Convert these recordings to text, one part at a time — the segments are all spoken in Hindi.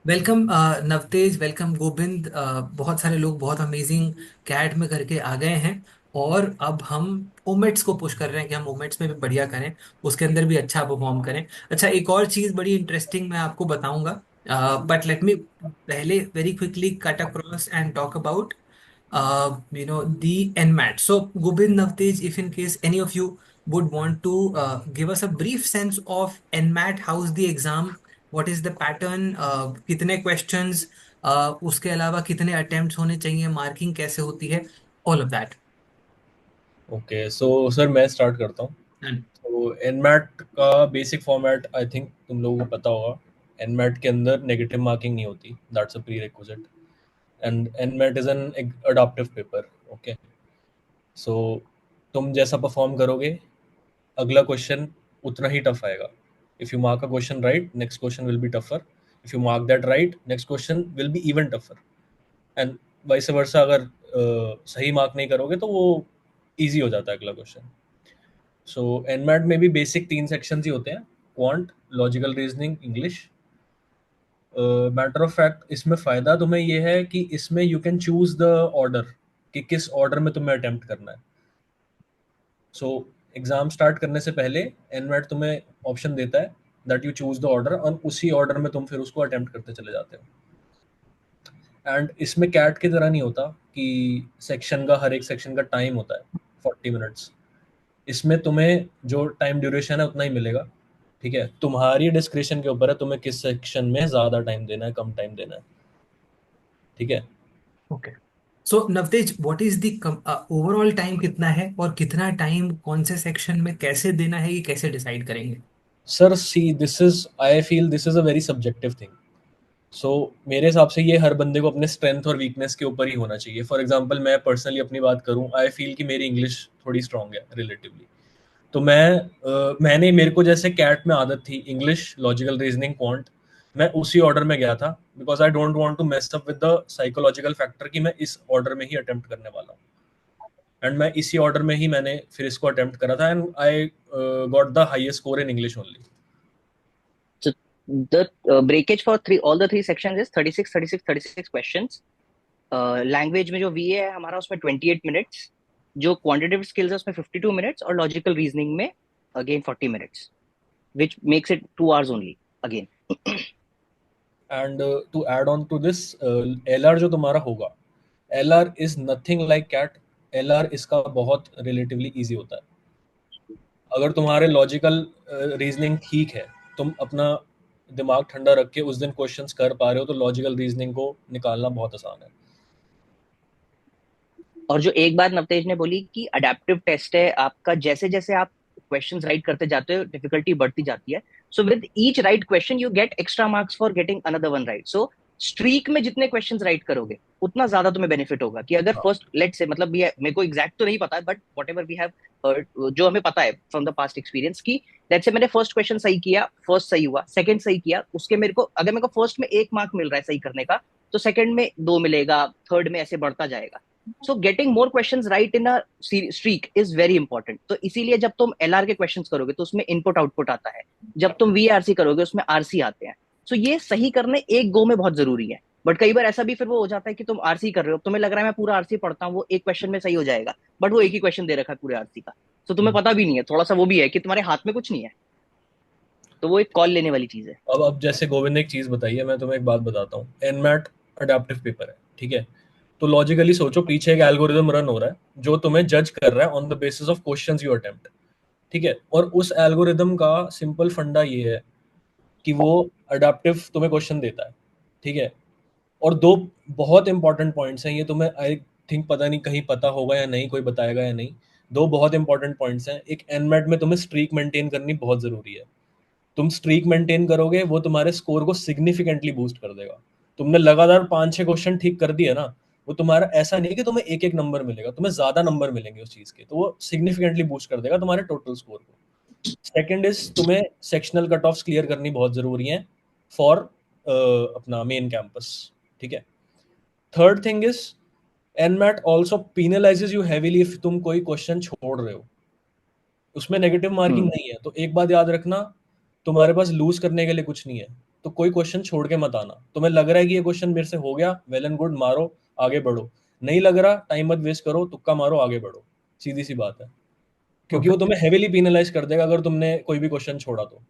Welcome Navtej, welcome Govind. बहुत सारे लोग बहुत अमेजिंग कैट में करके आ गए हैं। और अब हम ओमेट्स को पुश कर रहे हैं कि हम ओमेट्स में भी बढ़िया करें, उसके अंदर भी अच्छा परफॉर्म करें। अच्छा, एक और चीज बड़ी इंटरेस्टिंग मैं आपको बताऊंगा, बट लेट मी पहले very quickly cut across and talk about the NMAT. So, Gobind, Navtej, if in case any of you would want to give us a brief sense of NMAT, how's the exam, what is the pattern, कितने questions, उसके अलावा कितने attempts होने चाहिए, मार्किंग कैसे होती है, all of that. Okay so sir मैं स्टार्ट करता हूँ। And तो एनमैट का बेसिक फॉर्मेट आई थिंक तुम लोगों को पता होगा। एनमैट के अंदर नेगेटिव मार्किंग नहीं होती, that's a prerequisite. And NMAT is an adaptive paper. Okay, so तुम जैसा परफॉर्म करोगे अगला क्वेश्चन उतना ही टफ आएगा। If you mark a question right, next question will be tougher. If you mark that right, next question will be even tougher. And vice versa, अगर सही मार्क नहीं करोगे तो वो इजी हो जाता है अगला क्वेश्चन। सो एनमैट में भी बेसिक 3 सेक्शंस ही होते हैं, quant, logical reasoning, English. Matter of fact इसमें फ़ायदा तुम्हें ये है कि इसमें you can choose the order, कि किस ऑर्डर में तुम्हें अटेम्प्ट करना है। सो एग्जाम स्टार्ट करने से पहले एनमैट तुम्हें ऑप्शन देता है that you choose the order, और उसी ऑर्डर में तुम फिर उसको अटेम्प्ट करते चले जाते हो। एंड इसमें कैट की तरह नहीं होता कि सेक्शन का, हर एक सेक्शन का टाइम होता है 40 मिनट्स। इसमें तुम्हें जो टाइम ड्यूरेशन है उतना ही मिलेगा। ठीक है, तुम्हारी डिस्क्रिप्शन के ऊपर है तुम्हें किस सेक्शन में ज़्यादा टाइम देना है, कम टाइम देना है। ठीक है। okay. So, Navtej, what is the overall time कितना है, और कितना टाइम कौन से सेक्शन में कैसे देना है, ये कैसे डिसाइड करेंगे? Sir see, this is, I feel this is a very subjective thing. So मेरे हिसाब से ये हर बंदे को अपने स्ट्रेंथ और वीकनेस के ऊपर ही होना चाहिए। फॉर एग्जाम्पल मैं पर्सनली अपनी बात करूँ, आई फील कि मेरी इंग्लिश थोड़ी स्ट्रांग है रिलेटिवली। तो मैंने, मेरे को जैसे कैट में आदत थी इंग्लिश, लॉजिकल रीजनिंग, क्वांट, मैं उसी ऑर्डर में गया था, because I don't want to mess up with the psychological factor कि मैं इस ऑर्डर में ही अटेम्प्ट करने वाला हूँ। एंड मैं इसी ऑर्डर में ही मैंने फिर इसको अटेम्प्ट करा था, and I got the highest score in English only. So the breakage for three all the three sections is 36, 36, 36 questions. Language में जो वीए है हमारा उसमें 28 मिनट्स, जो क्वांटिटेटिव स्किल्स है उसमें 52 मिनट्स, और लॉजिकल रीजनिंग में again 40 minutes, which makes it 2 hours only again. And to add on to this, L R जो तुम्हारा होगा, L R is nothing like CAT. L R इसका बहुत रिलेटिवली ईजी होता है। अगर तुम्हारे लॉजिकल रीजनिंग ठीक है, तुम अपना दिमाग ठंडा रख के उस दिन क्वेश्चंस कर पा रहे हो, तो लॉजिकल रीजनिंग को निकालना बहुत आसान है। और जो एक बात नवतेज ने बोली कि अडेप्टिव टेस्ट है आपका, जैसे जैसे आप क्वेश्चंस राइट करते जाते हो डिफिकल्टी बढ़ती जाती है. So with each right question you get extra marks for getting another one right. So streak में जितने क्वेश्चंस राइट करोगे उतना ज्यादा तुम्हें बेनिफिट होगा. कि अगर हाँ। फर्स्ट लेट से, मतलब ये मेरे को एग्जैक्ट तो नहीं पता है, but whatever we have, जो हमें पता है फ्रॉम द पास्ट एक्सपीरियंस, की लेट से मैंने फर्स्ट क्वेश्चन सही किया, फर्स्ट सही हुआ, सेकंड सही किया, उसके मेरे को अगर मेरे को फर्स्ट में 1 मार्क मिल रहा है सही करने का, तो सेकंड में 2 मिलेगा, थर्ड में ऐसे बढ़ता जाएगा. So getting more questions right in a streak is very important. तो इसीलिए जब तुम एलआर के क्वेश्चंस करोगे तो उसमें इनपुट आउटपुट आता है, जब तुम वीआरसी करोगे उसमें आरसी आते हैं. सो ये सही करने एक गो में बहुत जरूरी है. बट कई बार ऐसा भी फिर वो हो जाता है कि तुम आरसी कर रहे हो, तुम्हें लग रहा है मैं पूरा आरसी पढ़ता हूँ, वो एक क्वेश्चन में सही हो जाएगा, बट वो एक ही क्वेश्चन दे रखा है पूरे आरसी का. तो तुम्हें पता भी नहीं है, थोड़ा सा वो भी है कि तुम्हारे हाथ में कुछ नहीं है. तो वो एक कॉल लेने वाली चीज है. अब जैसे गोविंद ने एक चीज बताई है, मैं तुम्हें एक बात बताता हूँ। एनमैट अडेप्टिव पेपर है, ठीक है। तो लॉजिकली सोचो, पीछे एक एल्गोरिदम रन हो रहा है जो तुम्हें जज कर रहा है on the basis of questions you attempt. ठीक है, और उस एल्गोरिदम का सिंपल फंडा ये है कि वो अडेप्टिव तुम्हें क्वेश्चन देता है। ठीक है, और दो बहुत इंपॉर्टेंट पॉइंट्स हैं, ये तुम्हें आई थिंक पता नहीं कहीं पता होगा या नहीं, कोई बताएगा या नहीं। दो बहुत इंपॉर्टेंट पॉइंट्स हैं। एक, एनमैट में तुम्हें स्ट्रीक मेंटेन करनी बहुत जरूरी है। तुम स्ट्रीक मेंटेन करोगे, वो तुम्हारे स्कोर को सिग्निफिकेंटली बूस्ट कर देगा। तुमने लगातार 5-6 क्वेश्चन ठीक कर दिए ना, वो तुम्हारा ऐसा नहीं कि तुम्हें एक एक नंबर मिलेगा, तुम्हें ज्यादा नंबर मिलेंगे उस चीज के, तो वो सिग्निफिकेंटली बूस्ट कर देगा तुम्हारे टोटल स्कोर को। सेकंड इज, तुम्हें सेक्शनल कट ऑफ्स क्लियर करनी बहुत जरूरी है फॉर अपना मेन कैंपस। ठीक है। Third thing is, NMAT also penalises you heavily if तुम कोई क्वेश्चन छोड़ रहे हो। उसमें नेगेटिव मार्किंग हम्म. नहीं है, तो एक बात याद रखना, तुम्हारे पास लूज करने के लिए कुछ नहीं है। तो कोई क्वेश्चन छोड़ के मत आना। तुम्हें लग रहा है कि ये क्वेश्चन मेरे से हो गया, वेल एंड गुड, मारो आगे बढ़ो। नहीं लग रहा, टाइम मत वेस्ट करो, तुक्का मारो आगे बढ़ो। सीधी सी बात है, क्योंकि वो परफेक्ट। तुम्हें हेवीली पीनलाइज कर देगा अगर तुमने कोई भी क्वेश्चन छोड़ा तो।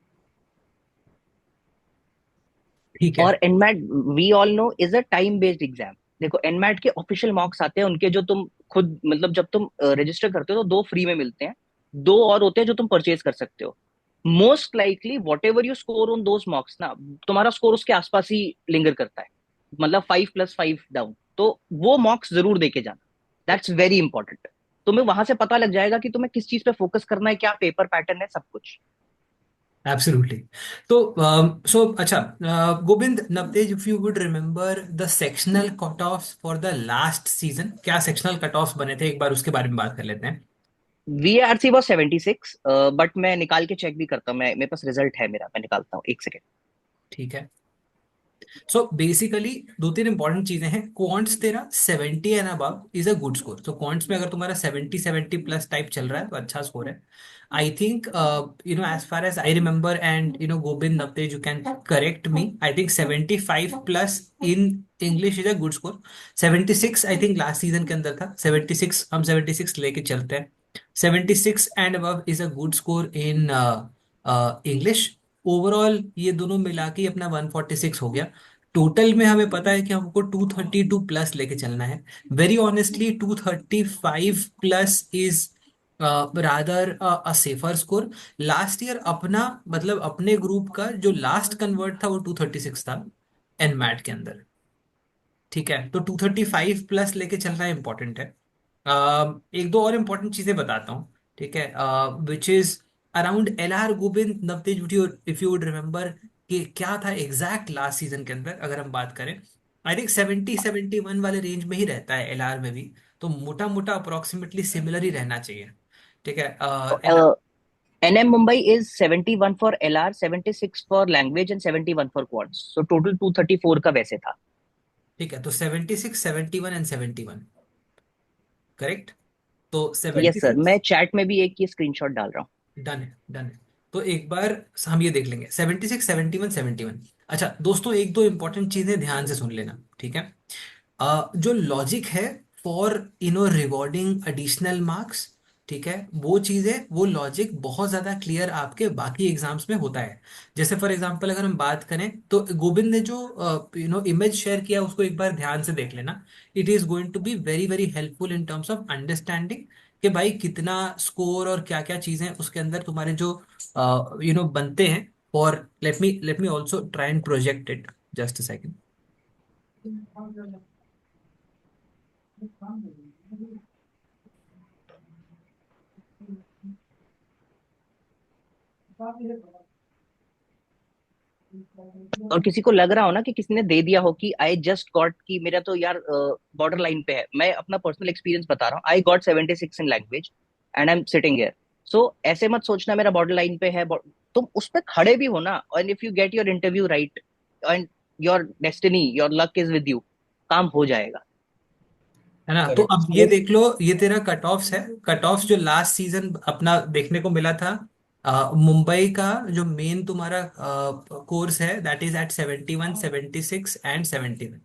ठीक है। और NMAT we all know is a time based exam. देखो एनमैट के ऑफिशियल मार्क्स आते हैं उनके, जो तुम खुद मतलब जब तुम रजिस्टर करते हो तो दो फ्री में मिलते हैं, दो और होते हैं जो तुम परचेज कर सकते हो। Most likely what ever you score on those marks ना, तुम्हारा स्कोर उसके आसपास ही लिंगर करता है, मतलब 5+5 डाउन। तो वो मार्क्स जरूर देके जाना, दैट्स वेरी इंपॉर्टेंट। तुम्हें वहां से पता लग जाएगा कि तुम्हें किस चीज पे फोकस करना है, क्या पेपर पैटर्न है, सब कुछ। एब्सोल्युटली। तो अच्छा, Govind, Navtej, if you would remember the sectional cut offs for the last season, क्या सेक्शनल कट ऑफ्स बने थे, एक बार उसके बारे में बात कर लेते हैं। VARC वॉज 76, बट मैं निकाल के चेक भी करता हूँ, मैं मेरे पास रिजल्ट है मेरा, मैं निकालता हूँ एक सेकेंड। ठीक है। सो बेसिकली दो तीन इंपॉर्टेंट चीजें हैं। क्वांट्स तेरा 70 and above is a good score. तो क्वांट्स में अगर तुम्हारा 70 प्लस टाइप चल रहा है तो अच्छा स्कोर है। I think as far as I remember, and Govind, Navtej, you can correct me, I think 75 plus in English is a good score. 76 I think last season के अंदर था। 76, हम 76 लेके चलते हैं। 76 and above is a good score in English. Overall ये दोनों मिला के अपना 146 हो गया। टोटल में हमें पता है कि हमको 232 प्लस लेके चलना है। Very honestly 235 plus is rather a safer score. Last year अपना मतलब अपने ग्रुप का जो लास्ट कन्वर्ट था वो 236 था एनमैट के अंदर। ठीक है, तो 235 प्लस लेके चलना इंपॉर्टेंट है। एक दो और इंपॉर्टेंट चीजें बताता हूँ। ठीक है, which is around L R. Govind, Navtej, if you would remember कि क्या था एग्जैक्ट लास्ट सीजन के अंदर अगर हम बात करें। आई थिंक 70-71 वाले रेंज में ही रहता है एल आर में भी। तो मोटा मोटा अप्रोक्सीमेटली सिमिलर ही रहना चाहिए। ठीक है। NM Mumbai is 71 for LR, 76 for language and 71 for quads. So total 234 का वैसे था। ठीक है, तो 76, 71 एंड 71, करेक्ट। तो यस सर, मैं 76। चैट में भी एक ये स्क्रीनशॉट डाल रहा हूँ। डन है, डन है। तो एक बार हम ये देख लेंगे 76, 71, 71। अच्छा दोस्तों, एक दो इंपॉर्टेंट चीजें ध्यान से सुन लेना। ठीक है, जो लॉजिक है फॉर रिवॉर्डिंग एडिशनल मार्क्स, ठीक है, वो चीजें, वो लॉजिक बहुत ज्यादा क्लियर आपके बाकी एग्जाम्स में होता है। जैसे फॉर एग्जांपल अगर हम बात करें तो गोविंद ने जो इमेज शेयर किया उसको एक बार ध्यान से देख लेना। It is going to be very very helpful in terms of understanding कि भाई कितना स्कोर और क्या क्या चीजें उसके अंदर तुम्हारे जो बनते हैं। और let me also try and project it, just a second. और किसी को लग रहा हो ना कि किसी ने दे दिया हो कि आई जस्ट गॉट, कि मेरा तो यार बॉर्डर लाइन पे है, मैं अपना पर्सनल एक्सपीरियंस बता रहा हूँ। I got 76 in language and I am sitting here. So ऐसे मत सोचना मेरा बॉर्डर लाइन पे है, तुम उस पर खड़े भी हो ना, और if you get your interview right and your destiny, your luck is with you, काम हो जाएगा। है ना। तो अब करेक्ट। ये देख लो, ये तेरा कट ऑफ्स है। कट ऑफ्स जो लास्ट सीजन अपना देखने को मिला था, मुंबई का जो मेन तुम्हारा कोर्स है दैट इज एट 71, 76 एंड 71।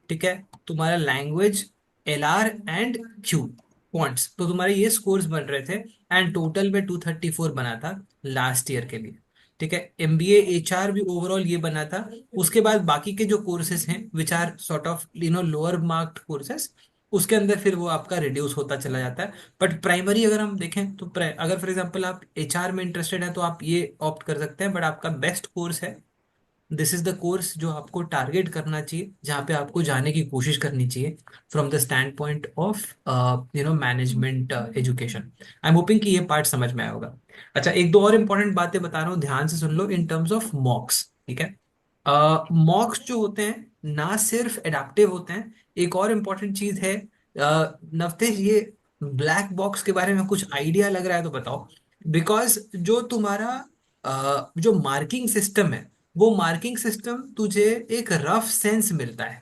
ठीक है, तुम्हारा language, L R and Q points, तो तुम्हारे ये स्कोर्स बन रहे थे। एंड टोटल में 234 बना था लास्ट ईयर के लिए। ठीक है, एमबीए एच आर भी ओवरऑल ये बना था। उसके बाद बाकी के जो कोर्सेज हैं which are sort of lower marked courses, उसके अंदर फिर वो आपका रिड्यूस होता चला जाता है। बट प्राइमरी अगर हम देखें तो अगर फॉर एग्जांपल आप एचआर में इंटरेस्टेड हैं तो आप ये ऑप्ट कर सकते हैं। बट आपका बेस्ट कोर्स है, दिस इज द कोर्स जो आपको टारगेट करना चाहिए, जहाँ पे आपको जाने की कोशिश करनी चाहिए from the standpoint of management education. I am hoping कि ये पार्ट समझ में आया होगा। अच्छा, एक दो और इंपॉर्टेंट बातें बता रहा हूँ, ध्यान से सुन लो इन टर्म्स ऑफ मॉक्स। ठीक है, मॉक्स जो होते हैं ना सिर्फ एडाप्टिव होते हैं, एक और इम्पॉर्टेंट चीज है। नवतेज, ये ब्लैक बॉक्स के बारे में कुछ आइडिया लग रहा है तो बताओ। बिकॉज जो तुम्हारा जो मार्किंग सिस्टम है, वो मार्किंग सिस्टम तुझे एक रफ सेंस मिलता है।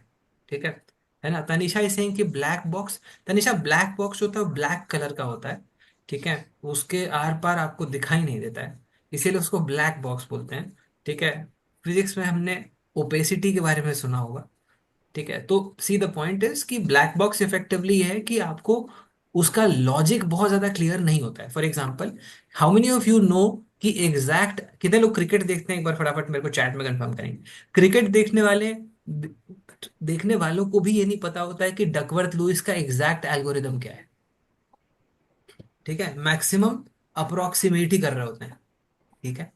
ठीक है ना। तनिषा इज सेइंग कि black box, Tanisha black box होता है ब्लैक कलर का होता है। ठीक है, उसके आर पार आपको दिखाई नहीं देता है, इसीलिए उसको ब्लैक बॉक्स बोलते हैं। ठीक है, फिजिक्स में हमने ओपेसिटी के बारे में सुना होगा। ठीक है, तो सी द पॉइंट इज कि ब्लैक बॉक्स इफेक्टिवली है कि आपको उसका लॉजिक बहुत ज्यादा क्लियर नहीं होता है। For example, how many of you know कि एग्जैक्ट कितने लोग क्रिकेट देखते हैं, एक बार फटाफट मेरे को चैट में कंफर्म करेंगे। क्रिकेट देखने वालों को भी ये नहीं पता होता है कि डकवर्थ लुइस का एग्जैक्ट एल्गोरिदम क्या है। ठीक है, मैक्सिमम अप्रोक्सीमेट ही कर रहे होते हैं। ठीक है,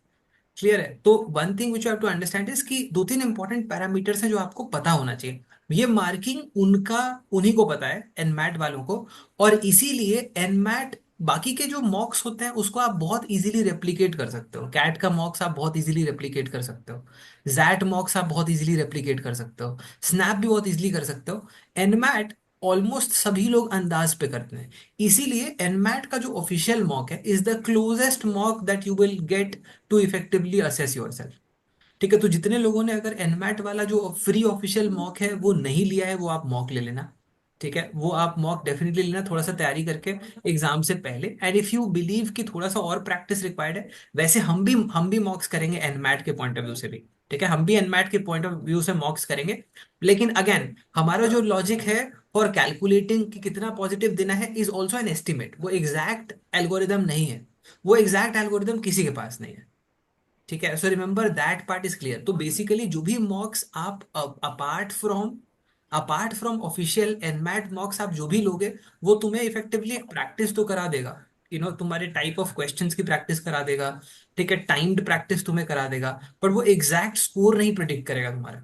क्लियर है। तो one thing which you have to understand is कि दो तीन इंपॉर्टेंट पैरामीटर्स हैं जो आपको पता होना चाहिए। ये मार्किंग उनका उन्हीं को पता है, एनमैट वालों को। और इसीलिए एनमैट बाकी के जो मॉक्स होते हैं उसको आप बहुत इजीली रेप्लिकेट कर सकते हो। कैट का मॉक्स आप बहुत इजीली रेप्लिकेट कर सकते हो। जैट मॉक्स आप बहुत इजीली रेप्लिकेट कर सकते हो। स्नैप भी बहुत इजीली कर सकते हो। एनमैट ऑलमोस्ट सभी लोग अंदाज पे करते हैं। इसीलिए एनमैट का जो ऑफिशियल मॉक है is the closest mock that you will get to effectively assess yourself. ठीक है, तो जितने लोगों ने अगर एनमैट वाला जो फ्री ऑफिशियल मॉक है वो नहीं लिया है, वो आप मॉक ले लेना। ठीक है, वो आप मॉक डेफिनेटली लेना थोड़ा सा तैयारी करके एग्जाम से पहले। एंड इफ यू बिलीव कि थोड़ा सा और प्रैक्टिस रिक्वायर्ड है, वैसे हम भी मॉक्स करेंगे एनमैट के पॉइंट ऑफ व्यू से भी। ठीक है, हम भी एनमैट के पॉइंट ऑफ व्यू से मॉक्स करेंगे। लेकिन अगेन हमारा जो लॉजिक है फॉर कैलकुलेटिंग कि कितना पॉजिटिव देना है इज ऑल्सो एन एस्टिमेट। वो एग्जैक्ट एल्गोरिदम नहीं है। वो एग्जैक्ट एल्गोरिदम किसी के पास नहीं है। ठीक है, so remember that part is clear. तो बेसिकली जो भी मॉक्स आप अपार्ट फ्रॉम ऑफिशियल एनमैट मॉक्स आप जो भी लोगे, वो तुम्हें इफेक्टिवली प्रैक्टिस तो करा देगा। तुम्हारे टाइप ऑफ क्वेश्चंस की प्रैक्टिस करा देगा। ठीक है, टाइम्ड प्रैक्टिस तुम्हें करा देगा। पर वो एग्जैक्ट स्कोर नहीं प्रिडिक्ट करेगा तुम्हारा।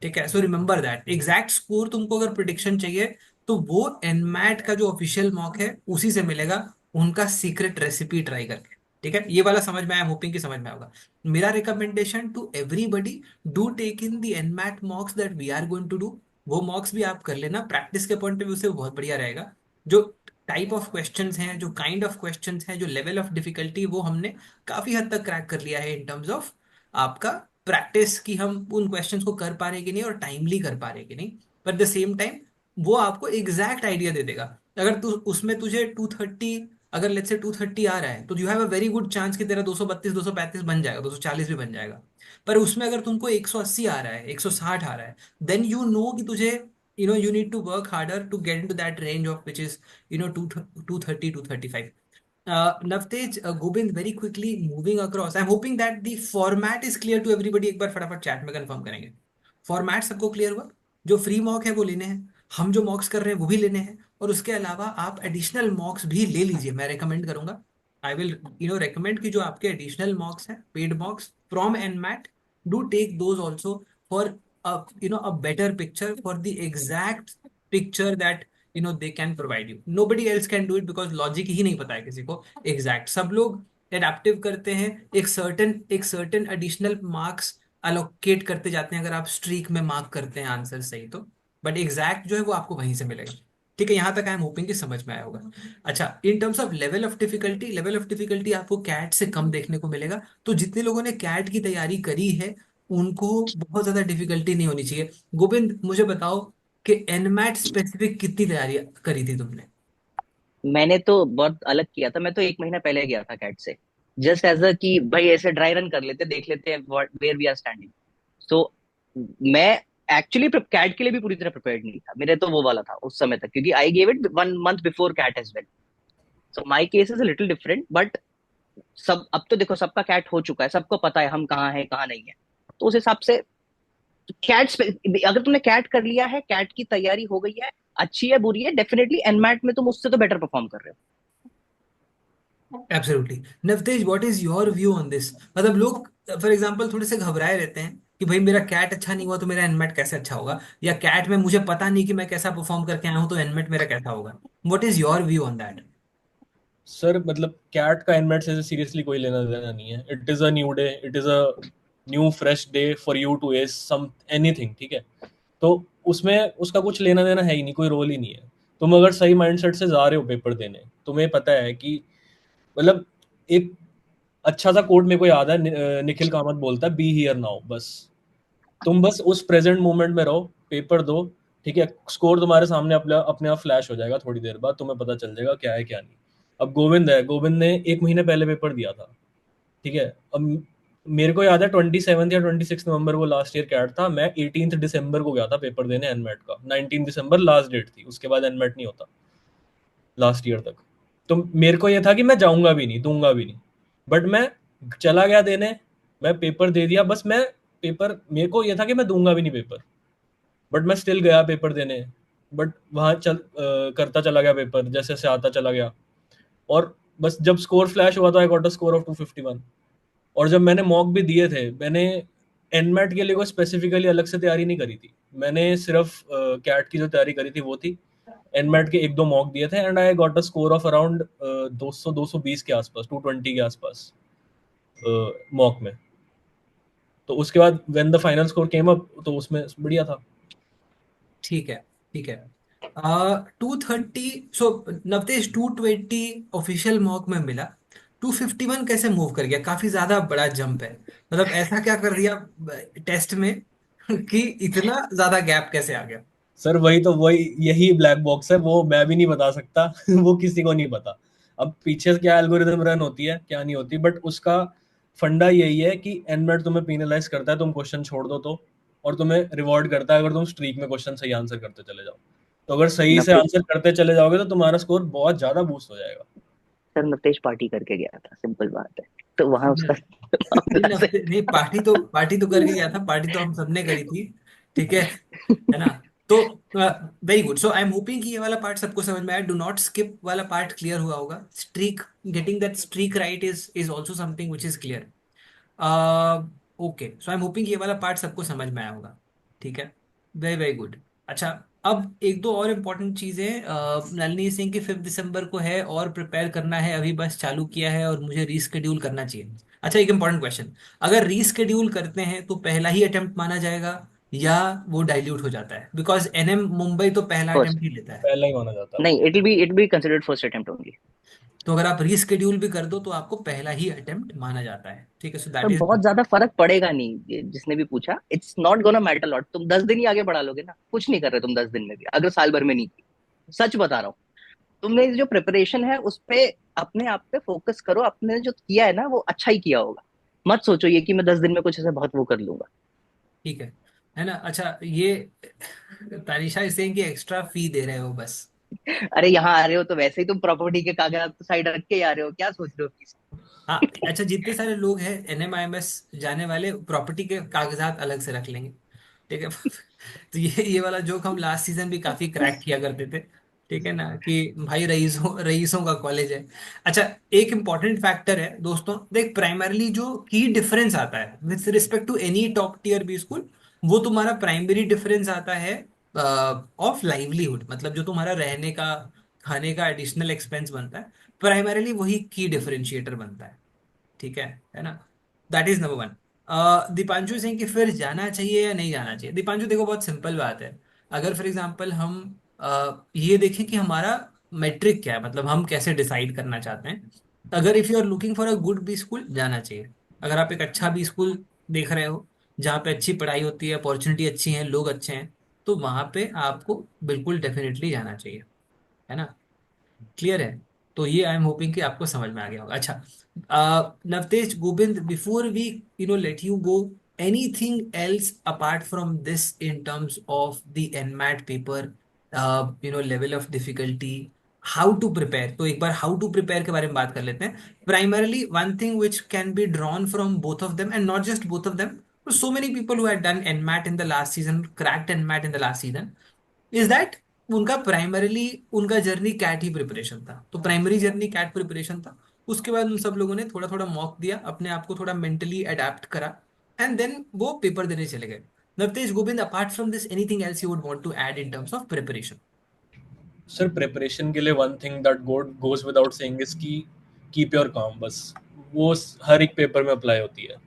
ठीक है, so remember that exact score तुमको अगर प्रिडिक्शन चाहिए तो वो एनमैट का जो ऑफिशियल मॉक है उसी से मिलेगा, उनका सीक्रेट रेसिपी ट्राई करके। ठीक है, ये वाला समझ में आया, होपिंग कि समझ में होगा। मेरा recommendation to everybody, do take in the NMAT mocks that we are going to do. वो मॉक्स भी आप कर लेना, प्रैक्टिस के पॉइंट ऑफ व्यू से वो बहुत बढ़िया रहेगा। जो टाइप ऑफ क्वेश्चंस हैं, जो काइंड ऑफ क्वेश्चंस हैं, जो लेवल ऑफ डिफिकल्टी, वो हमने काफी हद तक क्रैक कर लिया है इन टर्म्स ऑफ आपका प्रैक्टिस, कि हम उन क्वेश्चंस को कर पा रहे कि नहीं और टाइमली कर पा रहे कि नहीं। पर द सेम टाइम वो आपको एग्जैक्ट आइडिया दे देगा। अगर तू उसमें तुझे 230, अगर लेट्स से 230 आ रहा है तो you have a very good chance कि तेरा 232 235 बन जाएगा, 240 भी बन जाएगा। पर उसमें अगर तुमको 180 आ रहा है, 160 आ रहा है, देन यू नो कि तुझे you need to work harder to get into that range of which is 230 235। Navtej, Gobind, very quickly moving across. I'm hoping that the format is clear to everybody. एक बार फटाफट चैट में कंफर्म करेंगे। फॉर्मेट सबको क्लियर हुआ? जो फ्री मॉक है वो लेने हैं, हम जो मॉक्स कर रहे हैं वो भी लेने हैं, और उसके अलावा आप एडिशनल मॉक्स भी ले लीजिए, मैं रेकमेंड करूंगा। आई विल रेकमेंड कि जो आपके एडिशनल मॉक्स हैं, paid mocks from NMAT, do take those also for a better picture, for the exact picture that they can provide you. Nobody else can do it because logic ही नहीं पता है किसी को एग्जैक्ट। सब लोग एडेप्टिव करते हैं, एक सर्टेन एडिशनल मार्क्स अलोकेट करते जाते हैं अगर आप स्ट्रीक में मार्क करते हैं आंसर सही तो। बट एग्जैक्ट जो है वो आपको वहीं से मिलेगा। ठीक है, यहां तक आई एम होपिंग कि समझ में आया होगा। अच्छा, इन terms of level of difficulty आपको कैट से कम देखने को मिलेगा। तो जितने लोगों ने कैट की तैयारी करी है उनको बहुत ज्यादा डिफिकल्टी नहीं होनी चाहिए। गोविंद, मुझे बताओ कि एनमैट स्पेसिफिक कितनी तैयारी करी थी तुमने? मैंने तो बहुत अलग किया था। मैं तो एक महीना पहले गया था कैट से, जस्ट एज अ कि भाई ऐसे ड्राई रन कर लेते, देख लेते हैं वेयर वी आर स्टैंडिंग। सो मैं एक्चुअली कैट के लिए भी पूरी तरह प्रिपेयर्ड नहीं था। मेरे तो वो वाला था उस समय तक, क्योंकि I gave it 1 month before CAT as well. So my case is a little different, but सब अब तो देखो सबका कैट हो चुका है, सबको पता है हम कहाँ हैं कहाँ नहीं है। तो उस हिसाब से कैट, अगर तुमने कैट कर लिया है, कैट की तैयारी हो गई है, अच्छी है बुरी है, डेफिनेटली एनमैट में तुम उससे तो बेटर परफॉर्म कर रहे हो। Absolutely. Navtej, what is your view on this? मतलब लोग फॉर एग्जांपल थोड़े से घबराए रहते हैं कि भाई मेरा कैट अच्छा नहीं हुआ तो मेरा एनमेट कैसे अच्छा होगा, या कैट में मुझे पता नहीं कि मैं कैसा परफॉर्म करके आया हूं तो एनमेट मेरा कैसा होगा। What is your view on that? Sir मतलब कैट का एनमेट से सीरियसली कोई लेना देना नहीं है। It is a new day, it is a new fresh day for you to ace some anything, ठीक है। तो उसमें उसका कुछ लेना देना है ही नहीं, कोई रोल ही नहीं है। तुम अगर सही माइंडसेट से जा रहे हो पेपर देने, तुम्हें पता है कि मतलब एक अच्छा सा कोट मेरे को याद है, निखिल कामत बोलता है, बी हियर नाउ। बस तुम बस उस प्रेजेंट मोमेंट में रहो, पेपर दो, ठीक है। स्कोर तुम्हारे सामने अपने अपने आप फ्लैश हो जाएगा, थोड़ी देर बाद तुम्हें पता चल जाएगा क्या है क्या नहीं। अब गोविंद है, गोविंद ने 1 महीने पहले पेपर दिया था, ठीक है। अब मेरे को याद है 27 या 26 नवंबर वो लास्ट ईयर कैट था, मैं 18 दिसंबर को गया था पेपर देने एनमेट का, 19 दिसंबर लास्ट डेट थी, उसके बाद एनमेट नहीं होता लास्ट ईयर तक। तो मेरे को ये था कि मैं जाऊंगा भी नहीं, दूंगा भी नहीं, बट मैं चला गया देने, मैं पेपर दे दिया। बस मैं पेपर, मेरे को ये था कि मैं दूंगा भी नहीं पेपर, बट मैं स्टिल गया पेपर देने। बट वहां करता चला गया पेपर, जैसे से आता चला गया। और बस जब स्कोर फ्लैश हुआ तो I got a score of 251। और जब मैंने मॉक भी दिए थे, मैंने एनमेट के लिए कोई स्पेसिफिकली अलग से तैयारी नहीं करी थी, मैंने सिर्फ कैट की जो तैयारी करी थी वो थी। एनमेट के एक दो मॉक दिए थे and I got a score of around 200-220 के आसपास, 220 के आसपास मॉक में। तो उसके बाद when the final score came up तो उसमें बढ़िया था। ठीक है, ठीक है। 230, सो नवतेश 220 ऑफिशियल मॉक में मिला, 251 कैसे मूव कर गया? काफी ज्यादा बड़ा जंप है। मतलब ऐसा क्या कर दिया टेस्ट में कि इतना ज्यादा गैप कैसे आ गया? सर वही यही ब्लैक बॉक्स है, वो मैं भी नहीं बता सकता वो किसी को नहीं पता। अब पीछे से क्या एल्गोरिदम रन होती है क्या नहीं होती, बट उसका फंडा यही है कि एनमेट तुम्हें पीनलाइज करता है, तुम क्वेश्चन छोड़ दो तो, और तुम्हें रिवॉर्ड करता है अगर तुम स्ट्रीक में क्वेश्चन सही आंसर करते चले जाओ। तो अगर सही से नवतेश आंसर करते चले जाओगे तो तुम्हारा स्कोर बहुत ज्यादा बूस्ट हो जाएगा। सर, नवतेश पार्टी करके गया था, सिंपल बात है। तो वहां उसका नहीं अंदाज है। नहीं, पार्टी तो करके गया था, पार्टी तो हम सबने करी थी। ठीक है ना? तो very good. So I am hoping कि ये वाला पार्ट सबको समझ में आया। डू नॉट स्किप वाला पार्ट क्लियर हुआ होगा। Streak, getting that streak right is also something which is clear. Okay, so I am hoping ये वाला पार्ट सबको समझ में आया होगा। ठीक है, वेरी वेरी गुड। अच्छा, अब एक दो और इम्पोर्टेंट चीजें। नलिनी सिंह की 5 दिसंबर को है और प्रिपेयर करना है, अभी बस चालू किया है और मुझे रीस्केड्यूल करना चाहिए। अच्छा, एक इम्पोर्टेंट क्वेश्चन, अगर रीस्केड्यूल करते हैं तो पहला ही अटेम्प्ट माना जाएगा या वो डाइल्यूट हो जाता है? बिकॉज एनएम मुंबई तो पहला फर्स्ट, अटेम्प्ट ही लेता है। पहला ही माना जाता है वो। नहीं, it be considered first attempt only. तो अगर आप रीस्केड्यूल भी कर दो तो आपको पहला ही अटेम्प्ट माना जाता है। ठीक है, सो पर दैट इज। बहुत ज्यादा फर्क पड़ेगा नहीं, जिसने भी पूछा, it's not gonna matter lot. तुम 10 दिन ही आगे बढ़ा लोगे ना, कुछ नहीं कर रहे तुम 10 दिन में भी, अगर साल भर में नहीं की। सच बता रहा हूँ। तुमने जो प्रिपरेशन है उस पे, अपने आप पे फोकस करो। अपने जो किया है ना वो अच्छा ही किया होगा। मत सोचो ये कि मैं 10 दिन में कुछ ऐसे बहुत वो कर लूंगा। ठीक है ना? अच्छा, ये तानिशा इज सेइंग कि एक्स्ट्रा फी दे रहे हो बस। अरे यहाँ आ रहे हो तो वैसे ही तुम प्रॉपर्टी के कागजात साइड रख के ही आ रहे हो, क्या सोच रहे हो फीस? हाँ, अच्छा, जितने सारे लोग हैं एनएमआईएमएस जाने वाले, प्रॉपर्टी के कागजात अलग से रख लेंगे। ठीक है तो ये वाला जोक हम लास्ट सीजन भी काफी क्रैक किया करते थे। ठीक है ना, कि भाई रईसों रईसों का कॉलेज है। अच्छा, एक इंपॉर्टेंट फैक्टर है दोस्तों, देख, प्राइमरली जो की डिफरेंस आता है with respect to any top tier B school, वो तुम्हारा प्राइमरी डिफरेंस आता है ऑफ लाइवलीहुड। मतलब जो तुम्हारा रहने का, खाने का एडिशनल एक्सपेंस बनता है, प्राइमरली वही की डिफरेंशिएटर बनता है। ठीक है ना? That is number one. Deepanshu Singh कि फिर जाना चाहिए या नहीं जाना चाहिए? दीपांशु देखो, बहुत सिंपल बात है। अगर फॉर एग्जांपल हम ये देखें कि हमारा मेट्रिक क्या है, मतलब हम कैसे डिसाइड करना चाहते हैं। अगर if you are looking for a good B school, जाना चाहिए। अगर आप एक अच्छा बी स्कूल देख रहे हो जहाँ पे अच्छी पढ़ाई होती है, अपॉर्चुनिटी अच्छी है, लोग अच्छे हैं, तो वहां पे आपको बिल्कुल डेफिनेटली जाना चाहिए। है ना? क्लियर है? तो ये आई एम होपिंग कि आपको समझ में आ गया होगा। अच्छा, Navtej, Govind, before we let you go, anything else apart from this in terms of the NMAT paper, level of difficulty, how to prepare? तो एक बार हाउ टू प्रिपेयर के बारे में बात कर लेते हैं। Primarily one thing which can be drawn from both of them, and not just both of them, so many people who had done NMAT in the last season, cracked NMAT in the last season, is that उनका प्राइमरीली उनका जर्नी कैट ही प्रिपरेशन था। तो प्राइमरी जर्नी कैट प्रिपरेशन था। उसके बाद उन सब लोगों ने थोड़ा थोड़ा मॉक दिया, अपने आप को थोड़ा मेंटली अडेप्ट करा, एंड देन वो पेपर देने चले गए। Navtej, Govind, apart from this anything else you would want to add in terms of preparation? Sir preparation के लिए one thing that goes without saying is की कीप योर काम। बस वो हर एक पेपर में अप्लाई होती है।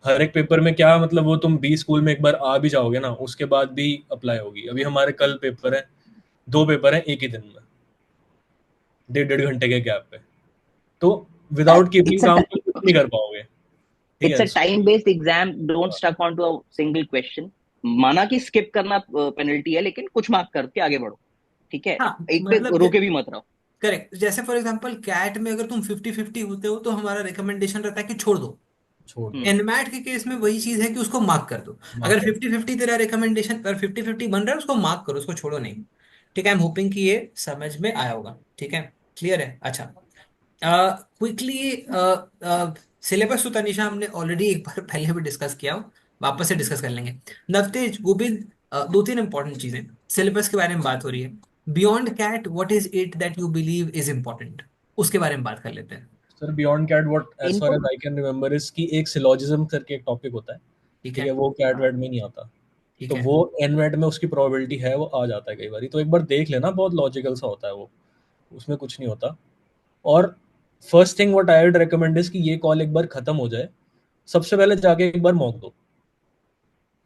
हर एक पेपर में क्या मतलब, वो तुम बी स्कूल में एक बार आ भी जाओगे ना, उसके बाद भी अप्लाई होगी। अभी हमारे कल पेपर है, दो पेपर है एक ही दिन में, 1.5 घंटे के गैप पे। तो विदाउट कीपिंग इट्स काम अ तो कुछ नहीं कर पाओगे। ठीक इट्स है। A time based exam, don't stuck on to a single question. माना कि स्किप करना पेनल्टी है, लेकिन कुछ मार्क करके आगे बढ़ो। ठीक है, हाँ, एक पे मतलब रोके भी मत रहो। करेक्ट, जैसे फॉर एग्जांपल कैट में अगर तुम 50-50 होते हो तो हमारा रिकमेंडेशन रहता है कि छोड़ दो। छोड़ दो। एनमैट के केस में वही चीज है कि उसको मार्क कर दो। मार्क अगर कर। 50-50 तेरा रिकमेंडेशन पर 50-50 बन रहा है, उसको मार्क करो, उसको छोड़ो नहीं। ठीक है, आई एम होपिंग कि ये समझ में आया होगा। ठीक है, क्लियर है। अच्छा, क्विकली सिलेबस तो तनिषा हमने ऑलरेडी एक बार पहले भी डिस्कस किया हो, वापस से डिस्कस कर लेंगे। नवतेज, गोविंद, दो तीन इंपॉर्टेंट चीजें सिलेबस के बारे में बात हो रही है। Beyond CAT, what is it that you believe is important, उसके बारे में बात कर लेते हैं। Sir beyond CAT what as far input. As I can remember is कि एक सिलोजिज्म करके एक टॉपिक होता है। ठीक ठीक है, है। वो कैट वेट में नहीं आता। ठीक तो है। वो एनवेट में उसकी प्रोबेबिलिटी है, वो आ जाता है कई बार। तो एक बार देख लेना, बहुत लॉजिकल सा होता है वो, उसमें कुछ नहीं होता। और first thing what I would recommend is कि ये कॉल एक बार खत्म हो जाए, सबसे पहले जाके एक बार मॉक दो।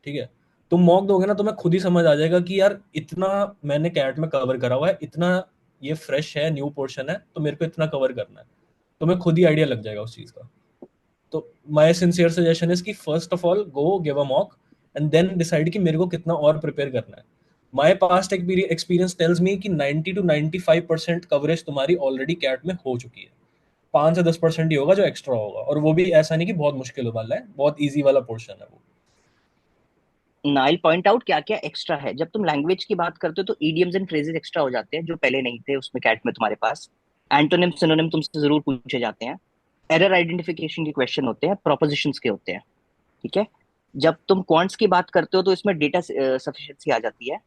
ठीक है, तुम मॉक दोगे ना, तुम्हें खुद ही समझ आ जाएगा कि यार इतना मैंने कैट में कवर करा हुआ है, इतना ये फ्रेश है, न्यू पोर्शन है, तो मेरे को इतना कवर करना है। तुम्हें खुद ही आइडिया लग जाएगा उस चीज का। तो माय सिंसियर सजेशन इज कि first of all go give a mock and then decide कि मेरे को कितना और प्रिपेयर करना है। My past experience tells me कि 90 to 95% कवरेज तुम्हारी ऑलरेडी कैट में हो चुकी है। 5 से 10% ही होगा जो एक्स्ट्रा होगा, और वो भी ऐसा नहीं कि बहुत मुश्किल वाला है, बहुत ईजी वाला पोर्शन है वो। नाइल पॉइंट आउट क्या क्या एक्स्ट्रा है। जब तुम लैंग्वेज की बात करते हो तो ईडियम्स एंड फ्रेजेस एक्स्ट्रा हो जाते हैं जो पहले नहीं थे उसमें कैट में तुम्हारे पास। एंटोनिम सिनोनिम तुमसे जरूर पूछे जाते हैं। एरर आइडेंटिफिकेशन के क्वेश्चन होते हैं, प्रोपोजिशंस के होते हैं। ठीक है। जब तुम क्वांट्स की बात करते हो तो इसमें डेटा सफिशिएंसी आ जाती है।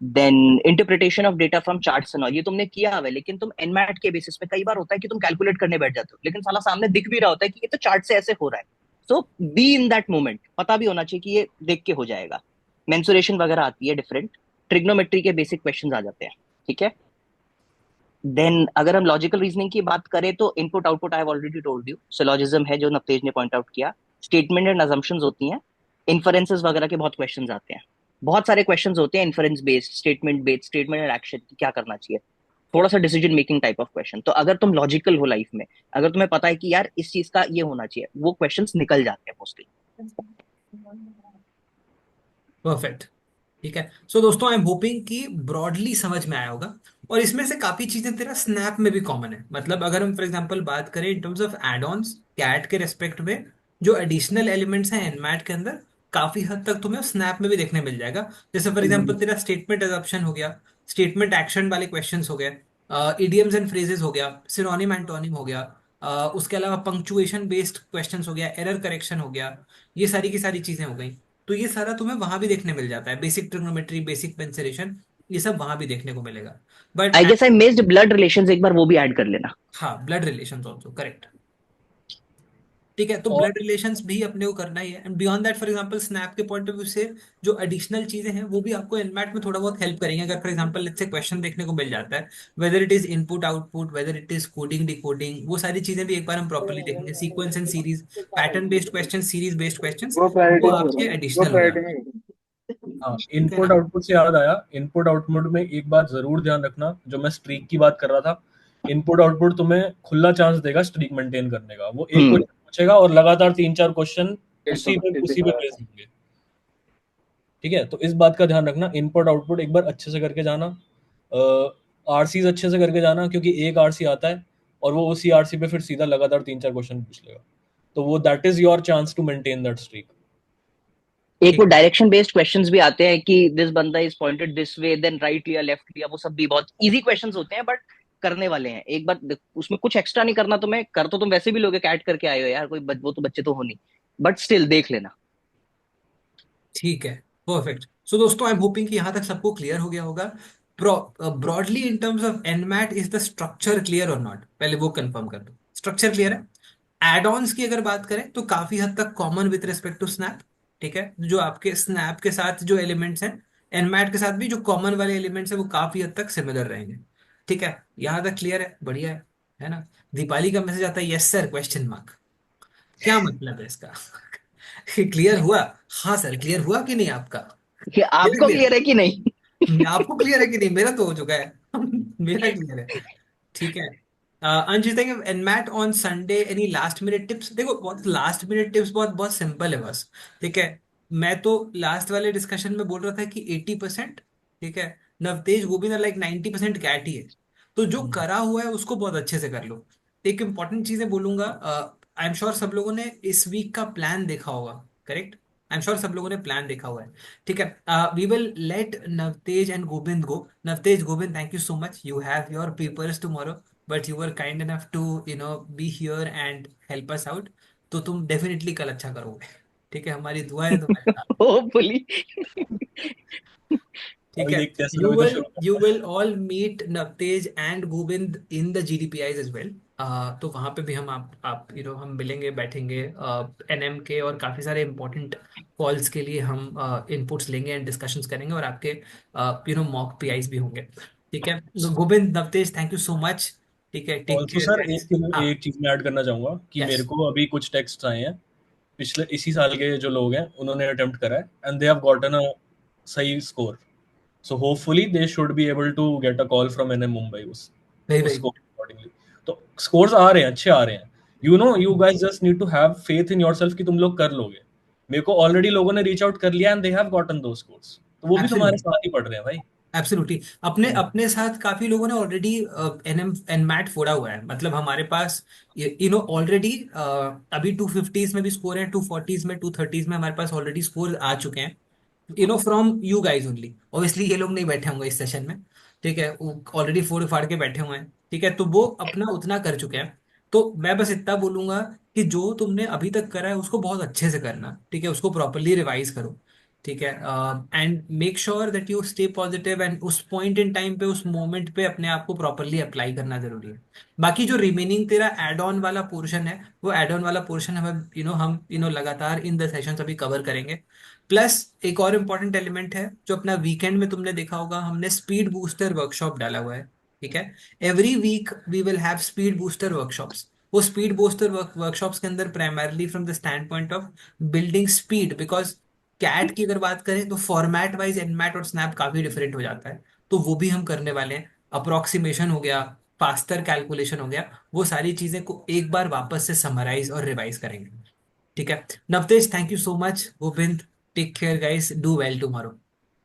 Then interpretation of data from charts and all, ये तुमने किया हुआ है, लेकिन तुम एनमैट के बेसिस पे कई बार होता है कि तुम कैलकुलेट करने बैठ जाते हो, लेकिन साला सामने दिख भी रहा होता है कि ये तो चार्ट से ऐसे हो रहा है। सो बी इन दैट मोमेंट, पता भी होना चाहिए कि ये देख के हो जाएगा। मेंसुरेशन वगैरह आती है डिफरेंट। ट्रिग्नोमेट्री के बेसिक क्वेश्चंस आ जाते हैं। ठीक है। देन अगर हम लॉजिकल रीजनिंग की बात करें तो input output I have already told you, syllogism है जो नवतेज ने पॉइंट आउट किया। स्टेटमेंट एंड अजम्पशंस होती हैं। इन्फरेंसेस वगैरह के बहुत क्वेश्चंस आते हैं। बहुत सारे क्वेश्चंस होते हैं inference based, statement based, statement and action क्या करना चाहिए। थोड़ा सा decision making type of question. तो अगर तुम लॉजिकल हो लाइफ में, अगर तुम्हें पता है कि यार इस चीज का ये होना चाहिए, वो क्वेश्चंस निकल जाते हैं मोस्टली। परफेक्ट। ठीक है, सो दोस्तों आई एम होपिंग कि ब्रॉडली समझ में आया होगा। और इसमें से काफी चीजें तेरा स्नैप में भी कॉमन है। मतलब अगर हम फॉर एग्जांपल बात करें in terms of add ons CAT के रेस्पेक्ट में, जो एडिशनल एलिमेंट्स हैं एनमैट के अंदर, काफी हद तक तुम्हें स्नैप में भी देखने मिल जाएगा। जैसे फॉर एग्जांपल तेरा स्टेटमेंट एजम्पशन हो गया, स्टेटमेंट एक्शन वाले क्वेश्चंस हो गए, इडियम्स एंड फ्रेजेस हो गया, सिनोनिम एंटोनिम हो गया, उसके अलावा पंक्चुएशन बेस्ड क्वेश्चंस हो गया, एरर करेक्शन हो गया, ये सारी की सारी चीजें हो गई। तो ये सारा तुम्हें वहां भी देखने मिल जाता है, बेसिक ट्रिग्नोमेट्री, बेसिक पेंसिलेशन, ये सब वहां भी देखने को मिलेगा। But I guess I missed blood relations, एक बार वो भी ऐड कर लेना। हाँ, ब्लड रिलेशंस ऑल्सो करेक्ट। ठीक है, तो और ब्लड रिलेशंस भी अपने को करना ही है। And beyond that for example snap के पॉइंट ऑफ व्यू से जो एडिशनल चीजें हैं वो भी आपको एनमैट में थोड़ा बहुत हेल्प करेंगे। अगर for example let's say question देखने को मिल जाता है, whether it is input output, whether it is coding decoding, वो सारी चीजें भी एक बार हम प्रॉपर्ली देखेंगे। Sequence and series, pattern based question, series based question, वो वो पैरेटिंग हो रहा आपके है, वो एडिशनल हो जाते पैरेटिंग हैं। है। हाँ, ठीक है इनपुट ना। आउटपुट से याद आया, इनपुट आउटपुट में एक बात जरूर ध्यान रखना, जो मैं स्ट्रीक की बात कर रहा था। इनपुट आउटपुट तुम्हें खुला चांस देगा स्ट्रीक मेंटेन करने का। वो एक हम्म। क्वेश्चन पूछेगा और लगातार 3-4 क्वेश्चन एकदम उसी पे बेस्ड होंगे। ठीक है, तो इस बात का ध्यान रखना, इनपुट आउटपुट एक बार अच्छे से करके जाना। आरसीज अच्छे से करके जाना, क्योंकि एक आरसी आता है और वो उसी आरसी पे फिर सीधा लगातार 3-4 क्वेश्चन पूछ लेगा। तो वो that is your chance to maintain that streak. एक वो ठीक। डायरेक्शन बेस्ड क्वेश्चंस भी आते हैं कि दिस बंदा is pointed this way, then right लिया लेफ्ट लिया, वो सब भी बहुत इजी क्वेश्चंस होते हैं बट करने वाले हैं। एक बार उसमें कुछ एक्स्ट्रा नहीं करना तुम्हें, कर तो तुम वैसे भी लोगे, कैट करके आए हो यार, कोई वो तो बच्चे तो हो नहीं, बट स्टिल देख लेना। ठीक है, परफेक्ट। सो दोस्तों आई एम होपिंग कि यहां तक सबको क्लियर हो गया होगा। Broadly in terms of NMAT, is the structure clear और नॉट, पहले वो कंफर्म कर दो, स्ट्रक्चर क्लियर है। एड ऑन्स की अगर बात करें तो काफी हद तक common with respect to SNAP. ठीक है, जो आपके स्नैप के साथ जो एलिमेंट्स हैं, एनमैट के साथ भी जो कॉमन वाले एलिमेंट्स हैं वो काफी हद तक सिमिलर रहेंगे। ठीक है, यहां तक क्लियर है, बढ़िया है ना। दीपाली का मैसेज आता है, यस सर क्वेश्चन मार्क, क्या मतलब है इसका? क्लियर हुआ? हाँ सर, क्लियर हुआ कि नहीं आपका? कि मेरा आपको क्लियर क्लियर है कि नहीं। है, आपको क्लियर है कि नहीं? मेरा तो हो चुका है। मेरा क्लियर है। ठीक है। Anshit, NMAT on Sunday, any last minute tips? देखो, बहुत लास्ट मिनट टिप्स बहुत बहुत सिंपल है बस। ठीक है, मैं तो लास्ट वाले डिस्कशन में बोल रहा था कि 80%, ठीक है, नवतेज गोविंद लाइक 90% कैट ही है। तो जो करा हुआ है उसको बहुत अच्छे से कर लो। एक इंपॉर्टेंट चीजें बोलूंगा, आई एम श्योर सब लोगों ने इस वीक का प्लान देखा होगा, करेक्ट? आई एम श्योर सब लोगों ने प्लान देखा हुआ है। ठीक है, we will let Navtej and Govind go. Navtej, Govind, thank you so much, you have your papers tomorrow, but you were kind enough to be here and help us out. तो तुम डेफिनेटली कल अच्छा करोगे। ठीक है, हमारी दुआएं तुम्हारे साथ। होपफुली। ठीक अभी है, देखते हैं सर, अभी तो शुरू यू करना है। Will all meet Navtej and Govind in the GDPIs as well. तो वहां पे भी हम आप हम मिलेंगे, बैठेंगे, NM के और काफी सारे इंपॉर्टेंट कॉल्स के लिए हम इनपुट्स लेंगे एंड डिस्कशंस करेंगे, और आपके मॉक PIs भी होंगे। ठीक है, तो Govind, Navtej, thank you so much. ठीक है, take also care sir, guys. एक हाँ। एक चीज मैं ऐड करना चाहूंगा कि यस। मेरे को अभी कुछ टेक्स्ट आए हैं पिछले इसी साल के, जो लोग हैं उन्होंने अटेम्प्ट करा है and they have gotten a सही score. So hopefully they should be able to get a call from NM Mumbai very उस वेरी स्कोर गुड। अकॉर्डिंगली। तो स्कोर्स आ रहे हैं, अच्छे आ रहे हैं। You guys just need to have faith in yourself कि तुम लोग कर लोगे। मेरे को ऑलरेडी लोगों ने रीच आउट कर लिया एंड दे हैव गॉटन दो स्कोर्स, तो वो भी तुम्हारे एब्सोल्युटली, साथ ही पढ़ रहे हैं भाई। एब्सोल्युटली। अपने हम्म। अपने साथ काफी लोगों ने ऑलरेडी एनएम एनमैट फोड़ा हुआ है। मतलब हमारे पास ऑलरेडी अभी 250s में भी स्कोर है, 240s में, 230s में हमारे पास ऑलरेडी स्कोर आ चुके हैं, from you guys only. Obviously ये लोग नहीं बैठे होंगे इस सेशन में। ठीक है, वो ऑलरेडी फोड़ फाड़ के बैठे हुए हैं। ठीक है, तो वो अपना उतना कर चुके हैं। तो मैं बस इतना बोलूंगा कि जो तुमने अभी तक करा है उसको बहुत अच्छे से करना। ठीक है, उसको प्रॉपरली रिवाइज करो। ठीक है, and make sure that you stay positive, and उस पॉइंट इन टाइम पे, उस मोमेंट पे अपने आप को प्रॉपरली अप्लाई करना जरूरी है। बाकी जो रिमेनिंग तेरा एड ऑन वाला पोर्शन है, वो एड ऑन वाला पोर्शन हमें हम लगातार इन द सेशंस अभी कवर करेंगे। प्लस एक और इम्पॉर्टेंट एलिमेंट है जो अपना वीकेंड में तुमने देखा होगा, हमने स्पीड बूस्टर वर्कशॉप डाला हुआ है। ठीक है, every week we will have speed booster workshops. वो स्पीड बूस्टर वर्कशॉप्स के अंदर primarily from the standpoint of building speed, because CAT की अगर बात करें तो फॉर्मेट वाइज एनमैट और स्नैप काफी डिफरेंट हो जाता है। तो वो भी हम करने वाले हैं। अप्रोक्सीमेशन हो गया, फास्टर कैलकुलेशन हो गया, वो सारी चीजें को एक बार वापस से समराइज और रिवाइज करेंगे। ठीक है, Navtej, thank you so much. Govind, take care guys, do well tomorrow.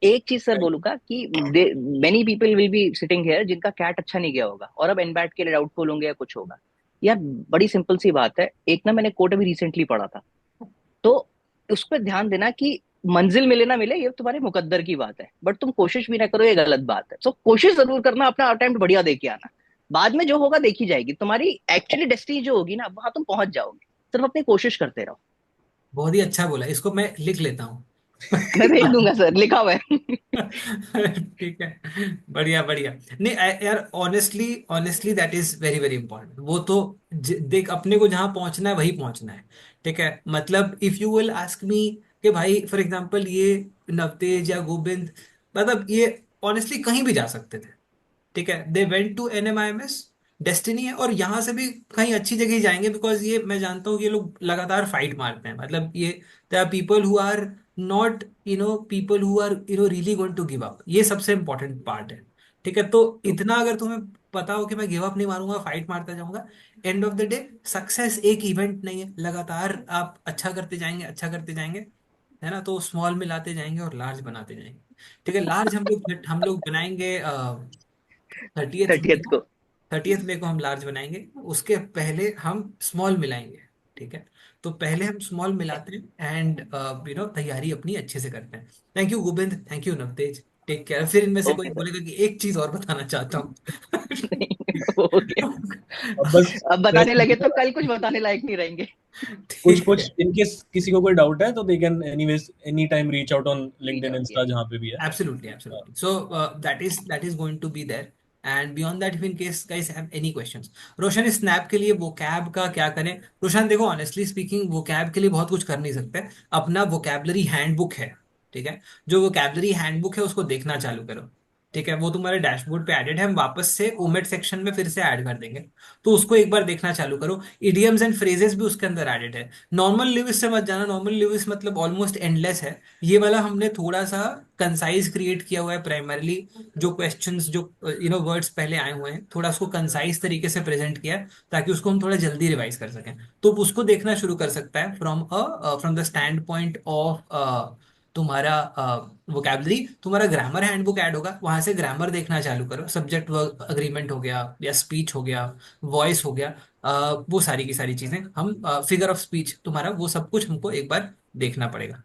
एक चीज सर बोलूंगा कि many people will be sitting here जिनका कैट अच्छा नहीं गया होगा और अब एनबैट के लिए डाउटफुल होंगे या कुछ होगा। यार बड़ी सिंपल सी बात है, एक ना मैंने कोट अभी रिसेंटली पढ़ा था, तो उस पर ध्यान देना कि मंजिल मिले ना मिले ये तुम्हारे मुकद्दर की बात है, बट तुम कोशिश भी ना करो ये गलत बात है। सो कोशिश जरूर करना, अपना अटेम्प्ट बढ़िया दे के आना। बाद में जो होगा देखी जाएगी, तुम्हारी एक्चुअली डेस्टिनी जो होगी ना वहां तुम पहुंच जाओगे। सिर्फ अपनी कोशिश करते रहो। बहुत ही अच्छा बोला, इसको मैं लिख लेता हूँ। मैं भेज दूंगा सर, लिखा हुआ है। ठीक है, बढ़िया बढ़िया। नहीं यार, honestly honestly that is very very important. वो तो देख, अपने को जहां पहुंचना है वही पहुंचना है। ठीक है, मतलब if you will ask me कि भाई फॉर एग्जांपल ये नवतेज या गोविंद, मतलब ये ऑनेस्टली कहीं भी जा सकते थे। ठीक है, they went to NMIMS, destiny है, और यहाँ से भी कहीं अच्छी जगह ही जाएंगे, बिकॉज ये मैं जानता हूँ कि ये लोग लगातार फाइट मारते हैं। मतलब ये they are people who are not people who are really going to give up. ये सबसे इंपॉर्टेंट पार्ट है। ठीक है, तो इतना अगर तुम्हें पता हो कि मैं गिव अप नहीं मारूंगा, फाइट मारता जाऊंगा, end of the day success एक इवेंट नहीं है, लगातार आप अच्छा करते जाएंगे, अच्छा करते जाएंगे, है ना? तो स्मॉल मिलाते जाएंगे और लार्ज बनाते जाएंगे। ठीक है, लार्ज हम लोग बनाएंगे 30th मई 30th को। को। 30th मई को हम लार्ज बनाएंगे, उसके पहले हम स्मॉल मिलाएंगे। ठीक है, तो पहले हम स्मॉल मिलाते हैं एंड तैयारी अपनी अच्छे से करते हैं। Thank you Govind, thank you Navtej, take care. फिर इनमें से कोई ओके सर। बोलेगा कि एक चीज और बताना चाहता हूँ। नहीं, हो गया। अब बस अब बताने लगे तो कल कुछ बताने लायक नहीं रहेंगे। कुछ ठीक है, कुछ इनकेस किसी को कोई डाउट है तो they can anyways any time reach out on reach LinkedIn, out किया। इंस्टा, जहाँ पे भी है। absolutely, हाँ। absolutely. So that is going to be there. And beyond that, if in case guys have any questions, Roshan, snap के लिए वो कैब का क्या करें? रोशन देखो, ऑनेस्टली स्पीकिंग वो कैब के लिए बहुत कुछ कर नहीं सकते। अपना वोकेबलरी हैंडबुक है। ठीक है, जो वोकेबलरी हैंडबुक है उसको देखना चालू करो। ठीक है, वो तुम्हारे डैशबोर्ड पे एडेड है, हम वापस से ओमेट सेक्शन में फिर से ऐड कर देंगे। तो उसको एक बार देखना चालू करो। इडियम्स एंड फ्रेजेस भी उसके अंदर एडेड है। नॉर्मल लिविस से मत जाना, नॉर्मल लिविस मतलब ऑलमोस्ट एंडलेस है। ये वाला हमने थोड़ा सा कंसाइज क्रिएट किया हुआ है प्राइमरली। जो क्वेश्चंस, जो वर्ड्स पहले आए हुए हैं, थोड़ा उसको कंसाइज तरीके से प्रेजेंट किया है, ताकि उसको हम थोड़ा जल्दी रिवाइज कर सकें। तो उसको देखना शुरू कर सकता है from the standpoint of तुम्हारा वोकेबलरी। तुम्हारा ग्रामर हैंडबुक ऐड होगा, वहां से ग्रामर देखना चालू करो। सब्जेक्ट वर्ब अग्रीमेंट हो गया, या स्पीच हो गया, वॉइस हो गया, वो सारी की सारी चीजें हम, फिगर ऑफ स्पीच तुम्हारा, वो सब कुछ हमको एक बार देखना पड़ेगा।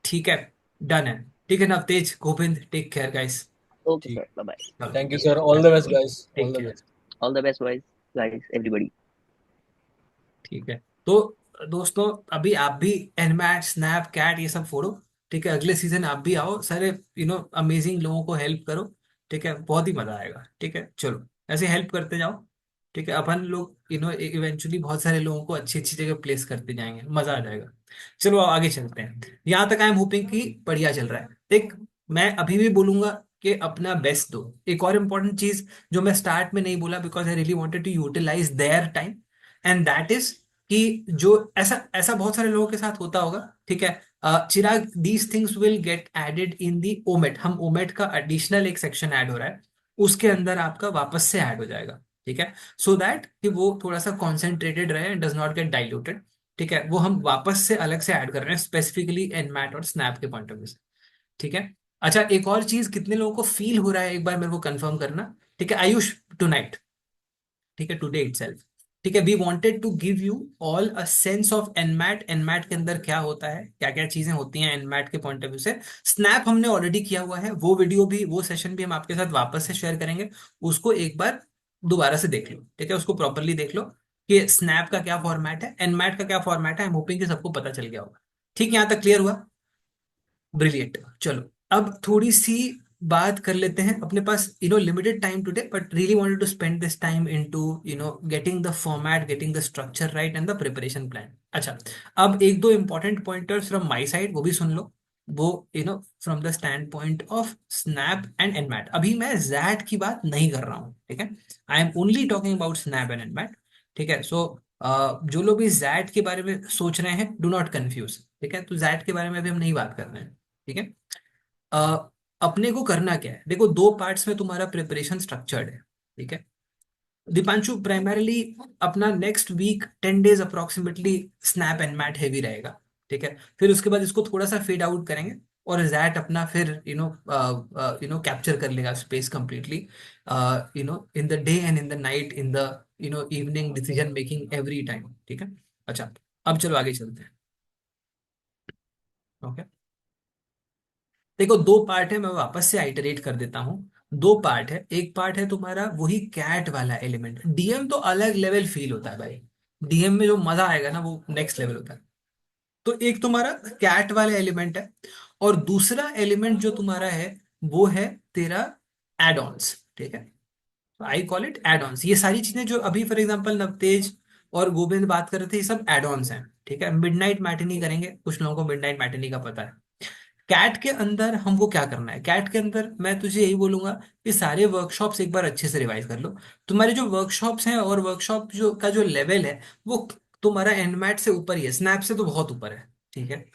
ठीक है, डन है। ठीक है ना Tej, Govind, take care guys. Okay ठीक। Sir, bye bye. चलो, thank you sir, all the best guys, take all the care. Best. All the best guys everybody. ठीक है, तो दोस्तों अभी आप भी एनमैट, स्नैप, कैट ये सब फोड़ो। ठीक है, अगले सीजन आप भी आओ सारे, अमेजिंग लोगों को हेल्प करो। ठीक है, बहुत ही मजा आएगा। ठीक है, चलो ऐसे हेल्प करते जाओ। ठीक है, अपन लोग इवेंचुअली बहुत सारे लोगों को अच्छी अच्छी जगह प्लेस करते जाएंगे, मजा आ जाएगा। चलो आगे चलते हैं। यहाँ तक आई एम होपिंग कि बढ़िया चल रहा है। देख, मैं अभी भी बोलूंगा कि अपना बेस्ट दो। एक और इम्पोर्टेंट चीज जो मैं स्टार्ट में नहीं बोला, because I really wanted to utilize their time, and that is कि जो ऐसा ऐसा बहुत सारे लोगों के साथ होता होगा। ठीक है, Chirag, these things will get added in the OMET. हम ओमेट का एडिशनल एक सेक्शन ऐड हो रहा है, उसके अंदर आपका वापस से ऐड हो जाएगा। ठीक है, सो दैट कि वो थोड़ा सा कॉन्सेंट्रेटेड रहे and does not gate diluted. ठीक है, वो हम वापस से अलग से ऐड कर रहे हैं स्पेसिफिकली एनमैट और स्नैप के पॉइंट ऑफ व्यू से। ठीक है, अच्छा एक और चीज, कितने लोगों को फील हो रहा है एक बार मेरे को कंफर्म करना। ठीक है आयुष, टुनाइट, ठीक है, टुडे इटसेल्फ। ठीक है, we wanted to give you all a sense of NMAT, NMAT के अंदर क्या होता है, क्या क्या चीजें होती हैं एनमैट के पॉइंट ऑफ व्यू से। स्नैप हमने ऑलरेडी किया हुआ है, वो वीडियो भी, वो सेशन भी हम आपके साथ वापस से शेयर करेंगे। उसको एक बार दोबारा से देख लो। ठीक है, उसको प्रॉपरली देख लो कि स्नैप का क्या फॉर्मेट है, एनमैट का क्या फॉर्मेट है। आई एम होपिंग कि सबको पता चल गया होगा। ठीक, यहाँ तक क्लियर हुआ? ब्रिलियंट। चलो अब थोड़ी सी बात कर लेते हैं। अपने पास limited time today, but really wanted to spend this time into getting the format, getting the structure right and the preparation plan. अच्छा, अब एक दो important pointers from my side, वो भी सुन लो। वो from the standpoint of SNAP and NMAT. अभी मैं जैट की बात नहीं कर रहा हूँ। ठीक है, I am only talking about snap and NMAT. ठीक है, सो जो लोग भी जैट के बारे में सोच रहे हैं, डू नॉट कंफ्यूज। ठीक है, तो जैट के बारे में अभी हम नहीं बात कर रहे हैं। ठीक है, अ, अपने को करना क्या है, देखो दो पार्ट्स में तुम्हारा प्रिपरेशन स्ट्रक्चर्ड है। ठीक है, दीपांशु, प्राइमरीली अपना next week 10 days approximately SNAP and MAT heavy रहेगा। ठीक है, फिर उसके बाद इसको थोड़ा सा फेड आउट करेंगे, और जैट अपना फिर कैप्चर कर लेगा space completely, in the day and in the night, in the evening, decision making every time. ठीक है, अच्छा अब चलो आगे चलते हैं। ओके, देखो दो पार्ट है, मैं वापस से आइटरेट कर देता हूँ। दो पार्ट है, एक पार्ट है तुम्हारा वही कैट वाला एलिमेंट। डीएम तो अलग लेवल फील होता है भाई, डीएम में जो मजा आएगा ना वो नेक्स्ट लेवल होता है। तो एक तुम्हारा कैट वाला एलिमेंट है, और दूसरा एलिमेंट जो तुम्हारा है वो है तेरा एड ऑन्स। ठीक है, I call it add ons. ये सारी चीजें जो अभी फॉर एग्जांपल नवतेज और गोविंद बात कर रहे थे, ये सब एड ऑन्स हैं। ठीक है, मिडनाइट मैटिनी करेंगे, कुछ लोगों को मिडनाइट मैटिनी का पता है। कैट के अंदर हमको क्या करना है, कैट के अंदर मैं तुझे यही बोलूंगा कि सारे वर्कशॉप्स एक बार अच्छे से रिवाइज कर लो। तुम्हारे जो वर्कशॉप्स हैं और वर्कशॉप जो का जो लेवल है, वो तुम्हारा एनमैट से ऊपर ही है, स्नैप से तो बहुत ऊपर है। ठीक है,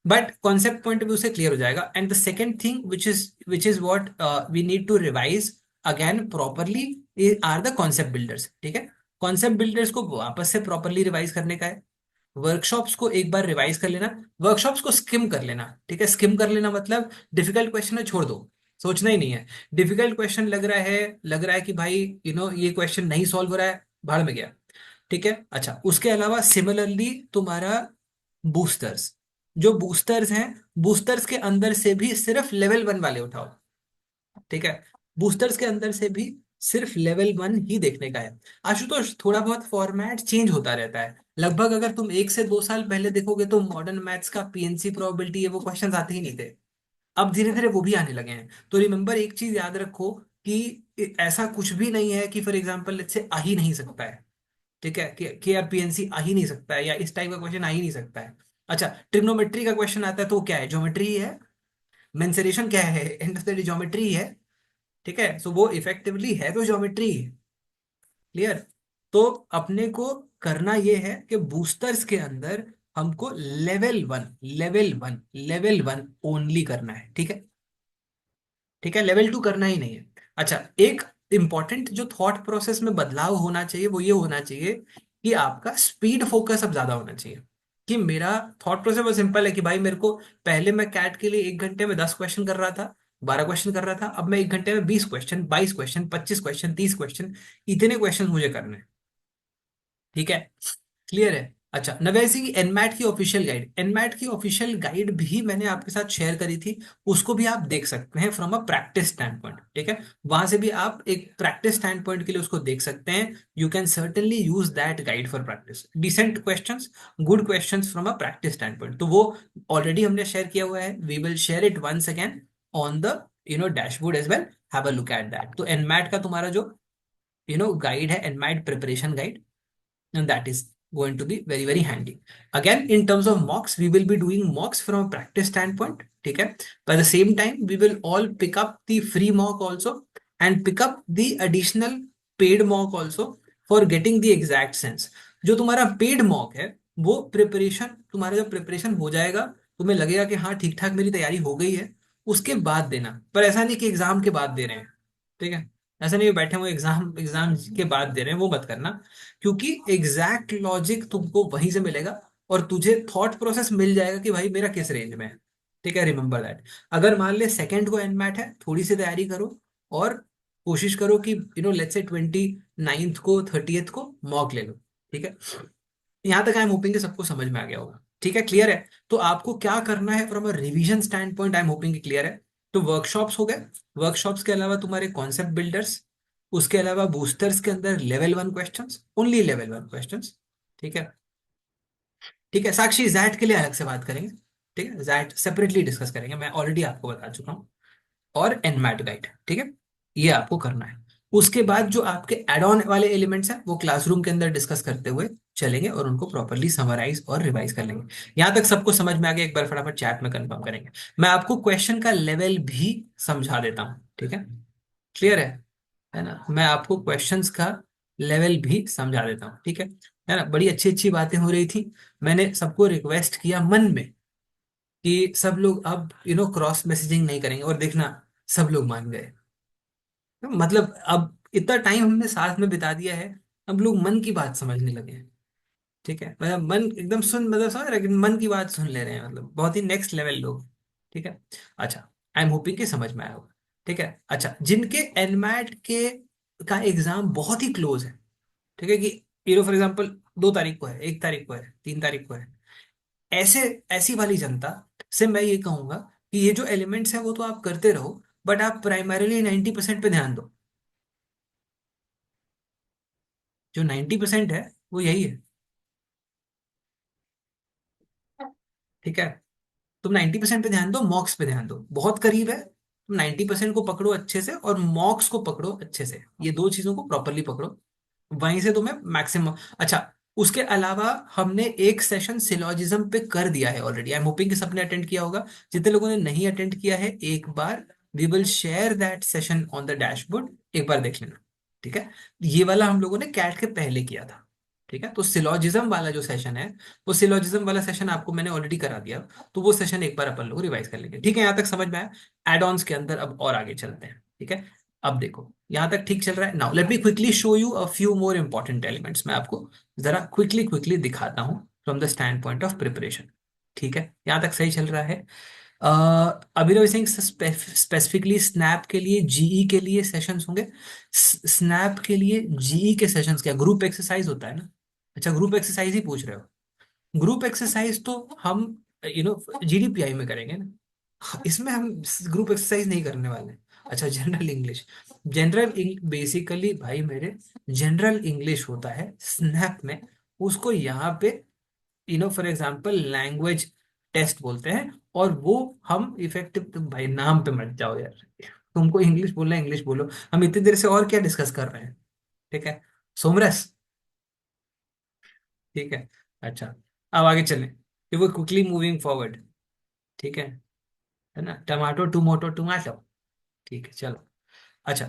but concept point of view से क्लियर हो जाएगा। And the second thing which is what we need to revise again properly are the concept builders. ठीक है, कॉन्सेप्ट बिल्डर्स को वापस से प्रॉपरली रिवाइज करने का है। वर्कशॉप्स को एक बार रिवाइज कर लेना, वर्कशॉप्स को स्किम कर लेना। ठीक है, स्किम कर लेना मतलब डिफिकल्ट क्वेश्चन है छोड़ दो, सोचना ही नहीं है। डिफिकल्ट क्वेश्चन लग रहा है कि भाई ये क्वेश्चन नहीं सॉल्व हो रहा है, भाड़ में गया। ठीक है, अच्छा उसके अलावा सिमिलरली तुम्हारा बूस्टर्स, जो बूस्टर्स हैं, बूस्टर्स के अंदर से भी सिर्फ लेवल 1 वाले उठाओ। ठीक है, बूस्टर्स के अंदर से भी सिर्फ लेवल 1 ही देखने का है। आशुतोष, थोड़ा बहुत फॉर्मेट चेंज होता रहता है लगभग, अगर तुम 1 से 2 साल पहले देखोगे तो मॉडर्न मैथ्स का पीएनसी प्रोबेबिलिटी है, वो क्वेश्चन आते ही नहीं थे। अब धीरे धीरे वो भी आने लगे हैं। तो रिमेंबर एक चीज याद रखो कि ऐसा कुछ भी नहीं है कि फॉर एग्जाम्पल इससे आ ही नहीं सकता है। ठीक है, कि यार पीएनसी आ ही नहीं सकता है, या इस टाइप का क्वेश्चन आ ही नहीं सकता है। अच्छा, ट्रिग्नोमेट्री का क्वेश्चन आता है तो क्या है, ज्योमेट्री है। मेंसुरेशन क्या है, end of the day geometry है। ठीक है, सो वो इफेक्टिवली है तो ज्योमेट्री। क्लियर? तो अपने को करना ये है कि बूस्टर्स के अंदर हमको लेवल 1 ओनली करना है। ठीक है, ठीक है, लेवल 2 करना ही नहीं है। अच्छा, एक इंपॉर्टेंट जो थॉट प्रोसेस में बदलाव होना चाहिए वो ये होना चाहिए कि आपका स्पीड फोकस अब ज्यादा होना चाहिए। कि मेरा थॉट प्रोसेस बहुत सिंपल है कि भाई मेरे को पहले मैं कैट के लिए 1 घंटे में 10 क्वेश्चन कर रहा था, 12 क्वेश्चन कर रहा था, अब मैं 1 घंटे में 20 क्वेश्चन, 22 क्वेश्चन, 25 क्वेश्चन, 30 क्वेश्चन, इतने क्वेश्चन मुझे करने हैं। ठीक है, क्लियर है। अच्छा, नवैया सिंह, एनमैट की ऑफिशियल गाइड, एनमैट की ऑफिशियल गाइड भी मैंने आपके साथ शेयर करी थी, उसको भी आप देख सकते हैं from a practice stand point. ठीक है, वहां से भी आप एक प्रैक्टिस स्टैंड पॉइंट के लिए उसको देख सकते हैं। You can certainly use that guide for practice, decent questions, good questions from a practice standpoint. तो वो ऑलरेडी हमने शेयर किया हुआ है, we will share it once again on the dashboard as well, have a look at that. तो एनमैट का तुम्हारा जो गाइड है, NMAT preparation guide, and that is going to be very very handy. Again, in terms of mocks, we will be doing mocks from a practice standpoint. ठीक है, by the same time we will all pick up the free mock also and pick up the additional paid mock also for getting the exact sense. जो तुम्हारा पेड मॉक है, वो प्रिपरेशन, तुम्हारा जब प्रिपरेशन हो जाएगा, तुम्हें लगेगा कि हाँ ठीक ठाक मेरी तैयारी हो गई है, उसके बाद देना। पर ऐसा नहीं कि एग्जाम के बाद दे रहे हैं, ठीक है, ऐसा नहीं बैठे हुए एग्जाम एग्जाम के बाद दे रहे हैं, वो मत करना। क्योंकि एग्जैक्ट लॉजिक तुमको वहीं से मिलेगा, और तुझे थॉट प्रोसेस मिल जाएगा कि भाई मेरा किस रेंज में है। ठीक है, रिमेंबर दैट। अगर मान ले सेकंड को एनमैट है, थोड़ी सी तैयारी करो, और कोशिश करो कि लेट्स से 29th को 30th को मॉक ले लो। ठीक है, यहां तक आई एम होपिंग कि सबको समझ में आ गया होगा। ठीक है, क्लियर है। तो आपको क्या करना है from a revision stand point, I am hoping कि क्लियर है। तो वर्कशॉप्स हो गए, वर्कशॉप्स के अलावा तुम्हारे कॉन्सेप्ट बिल्डर्स, उसके अलावा बूस्टर्स के अंदर level 1 questions, only level 1 questions. ठीक है, ठीक है साक्षी, जैट के लिए अलग से बात करेंगे। ठीक है, जैट सेपरेटली डिस्कस करेंगे, मैं ऑलरेडी आपको बता चुका हूँ। और एनमैट गाइड, ठीक है, ये आपको करना है। उसके बाद जो आपके एड ऑन वाले एलिमेंट्स हैं, वो क्लासरूम के अंदर डिस्कस करते हुए चलेंगे, और उनको प्रॉपरली समराइज और रिवाइज कर लेंगे। यहां तक सबको समझ में आ गया? एक बार फटाफट चैट में कंफर्म करेंगे। मैं आपको क्वेश्चन का लेवल भी समझा देता हूँ, ठीक है, क्लियर है ना? मैं आपको क्वेश्चंस का लेवल भी समझा देता हूँ, ठीक है ना? बड़ी अच्छी अच्छी बातें हो रही थी। मैंने सबको रिक्वेस्ट किया मन में कि सब लोग अब क्रॉस मैसेजिंग नहीं करेंगे, और देखना सब लोग मान गए। मतलब अब इतना टाइम हमने साथ में बिता दिया है, अब लोग मन की बात समझने लगे हैं। ठीक है, मतलब मन एकदम सुन, मतलब समझ रहे हैं कि मन की बात सुन ले रहे हैं, मतलब बहुत ही नेक्स्ट लेवल लोग। ठीक है, अच्छा, आई एम होपिंग कि समझ में आया होगा। ठीक है, अच्छा, जिनके एनमैट के का एग्जाम बहुत ही क्लोज है, ठीक है, कि फॉर एग्जाम्पल 2 तारीख को है, 1 तारीख को है, 3 तारीख को है, ऐसे ऐसी वाली जनता से मैं ये कहूंगा कि ये जो एलिमेंट्स हैं वो तो आप करते रहो, बट आप प्राइमरीली 90% पे ध्यान दो। जो 90% है वो यही है। ठीक है, तुम 90% पे ध्यान दो, मॉक्स पे ध्यान दो, बहुत करीब है। तुम 90% को पकड़ो अच्छे से, और मॉक्स को पकड़ो अच्छे से, ये दो चीजों को प्रॉपरली पकड़ो, वहीं से तुम्हें मैक्सिमम। अच्छा, उसके अलावा हमने एक सेशन सिलॉजिज्म पे कर दिया है ऑलरेडी, आई एम होपिंग कि सबने अटेंड किया होगा। जितने लोगों ने नहीं अटेंड किया है, एक बार we will share that session on the dashboard, एक बार देख लेना। ठीक है, ये वाला हम लोगों ने कैट के पहले किया था। ठीक है, तो सिलॉजिज्म वाला जो सेशन है, वो सिलॉजिज्म वाला सेशन आपको मैंने ऑलरेडी करा दिया, तो वो सेशन एक बार अपन लोग रिवाइज कर लेंगे। ठीक है, यहाँ तक समझ में आया? एड ऑन्स के अंदर अब और आगे चलते हैं। ठीक है, अब देखो यहां तक ठीक चल रहा है। Now let me quickly show you a few more important elements, मैं आपको जरा क्विकली क्विकली दिखाता हूं from the standpoint of preparation. ठीक है, यहां तक सही चल रहा है? अभिनव सिंह, स्पेसिफिकली स्नैप के लिए, जीई के लिए सेशंस होंगे? स्नैप के लिए जीई के सेशंस क्या ग्रुप एक्सरसाइज होता है ना? अच्छा, ग्रुप एक्सरसाइज ही पूछ रहे हो? ग्रुप एक्सरसाइज तो हम जीडीपीआई में करेंगे ना, इसमें हम ग्रुप एक्सरसाइज नहीं करने वाले। अच्छा, जनरल इंग्लिश, जनरल बेसिकली भाई मेरे, जनरल इंग्लिश होता है स्नैप में, उसको यहाँ पे फॉर एग्जांपल लैंग्वेज टेस्ट बोलते हैं, और वो हम इफेक्टिव, तुम भाई नाम पे मत जाओ यार, तुमको इंग्लिश बोलना है इंग्लिश बोलो, हम इतनी देर से और क्या डिस्कस कर रहे हैं। ठीक है, सोमरस, ठीक है, अच्छा, अब आगे चलें, वो क्विकली मूविंग फॉरवर्ड। ठीक है ना, टमाटो टुमोटो टमाटो, ठीक है, चलो। अच्छा,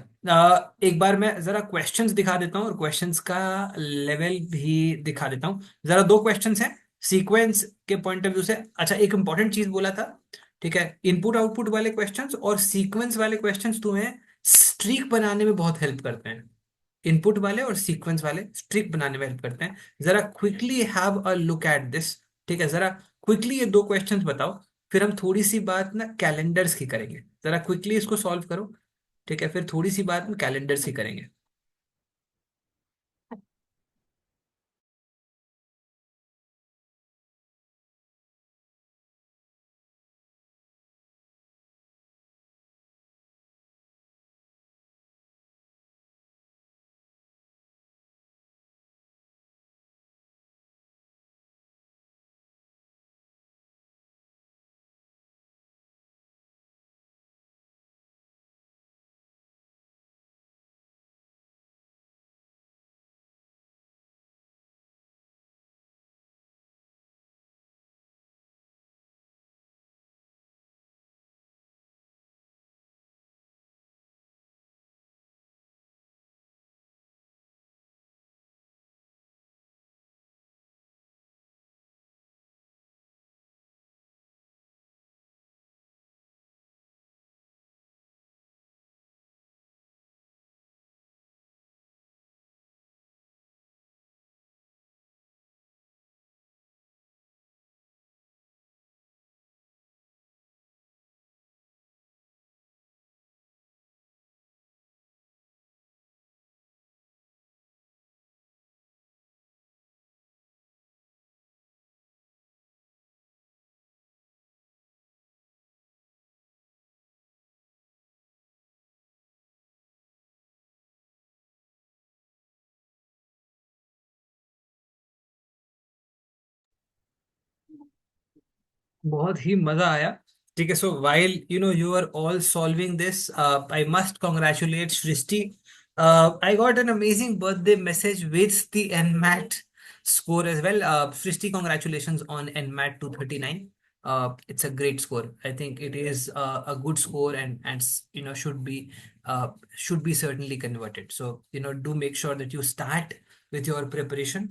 एक बार मैं जरा क्वेश्चंस दिखा देता हूँ, और क्वेश्चंस का लेवल भी दिखा देता हूँ। जरा 2 क्वेश्चंस हैं सीक्वेंस के पॉइंट ऑफ व्यू से। अच्छा, एक इंपॉर्टेंट चीज बोला था, ठीक है, इनपुट आउटपुट वाले क्वेश्चंस और सीक्वेंस वाले क्वेश्चंस तुम्हें स्ट्रीक बनाने में बहुत हेल्प करते हैं। इनपुट वाले और सीक्वेंस वाले स्ट्रिक बनाने में हेल्प करते हैं। जरा quickly have a look at this. ठीक है, जरा क्विकली ये 2 क्वेश्चंस बताओ, फिर हम थोड़ी सी बात ना कैलेंडर्स की करेंगे। जरा क्विकली इसको सॉल्व करो, ठीक है, फिर थोड़ी सी बात में कैलेंडर्स की करेंगे। बहुत ही मजा आया। ठीक है, so while you are all solving this, I must congratulate Srishti. I got an amazing birthday message with the NMAT score as well. Srishti, congratulations on NMAT 239. It's a great score. I think it is a good score, and should be certainly converted. So do make sure that you start with your preparation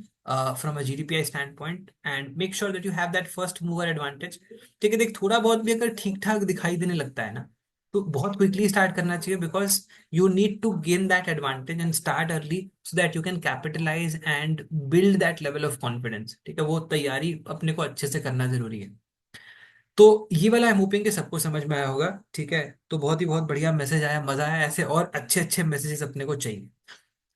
from a GDPI standpoint, and make sure that you have that first mover advantage. ठीक है, देख थोड़ा बहुत भी अगर ठीक ठाक दिखाई देने लगता है ना, तो बहुत क्विकली स्टार्ट करना चाहिए, because you need to gain that advantage and start early so that you can capitalize and build that level of confidence। ठीक है, वो तैयारी अपने को अच्छे से करना जरूरी है। तो ये वाला आई एम होपिंग कि सबको समझ में आया होगा। ठीक है, तो बहुत ही बहुत बढ़िया मैसेज आया, मजा आया, ऐसे और अच्छे अच्छे मैसेजेस अपने को चाहिए।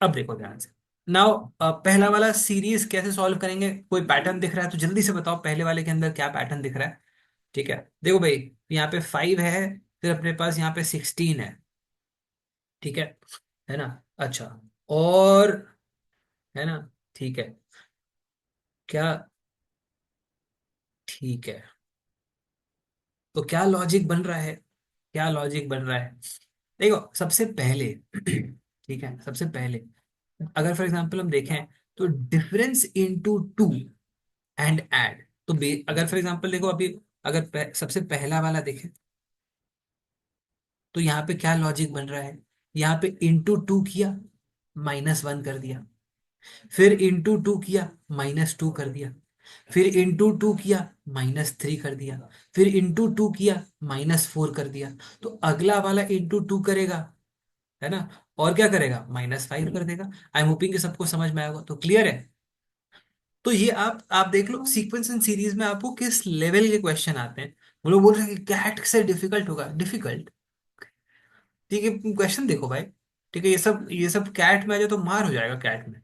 अब देखो ध्यान से। नाउ पहला वाला सीरीज कैसे सॉल्व करेंगे, कोई पैटर्न दिख रहा है तो जल्दी से बताओ पहले वाले के अंदर क्या पैटर्न दिख रहा है। ठीक है, देखो भाई, यहाँ पे 5 है, फिर अपने पास यहाँ पे 16 है। ठीक है ना। अच्छा, और है ना। ठीक है, क्या, ठीक है, तो क्या लॉजिक बन रहा है, क्या लॉजिक बन रहा है। देखो सबसे पहले ठीक है, सबसे पहले अगर फॉर एग्जांपल हम देखें, तो difference into two and add, तो अगर फॉर एग्जांपल देखो अभी, अगर सबसे पहला वाला देखें, तो यहाँ पे क्या लॉजिक बन रहा है। यहाँ पे इंटू टू किया, -1 कर दिया, फिर इंटू टू किया, -2 कर दिया, फिर इंटू टू किया, -3 कर दिया, फिर इंटू टू किया, -4 कर दिया। तो अगला वाला इंटू टू करेगा, है ना, और क्या करेगा, -5 कर देगा। आई एम होपिंग कि सबको समझ में आएगा, तो क्लियर है। तो ये आप देख लो सीक्वेंस एंड सीरीज में आपको किस लेवल के क्वेश्चन आते हैं। वो लोग बोल रहे हैं कि कैट से डिफिकल्ट होगा, डिफिकल्ट। ठीक है, क्वेश्चन देखो भाई। ठीक है, ये सब कैट में आ जाए तो मार हो जाएगा कैट में।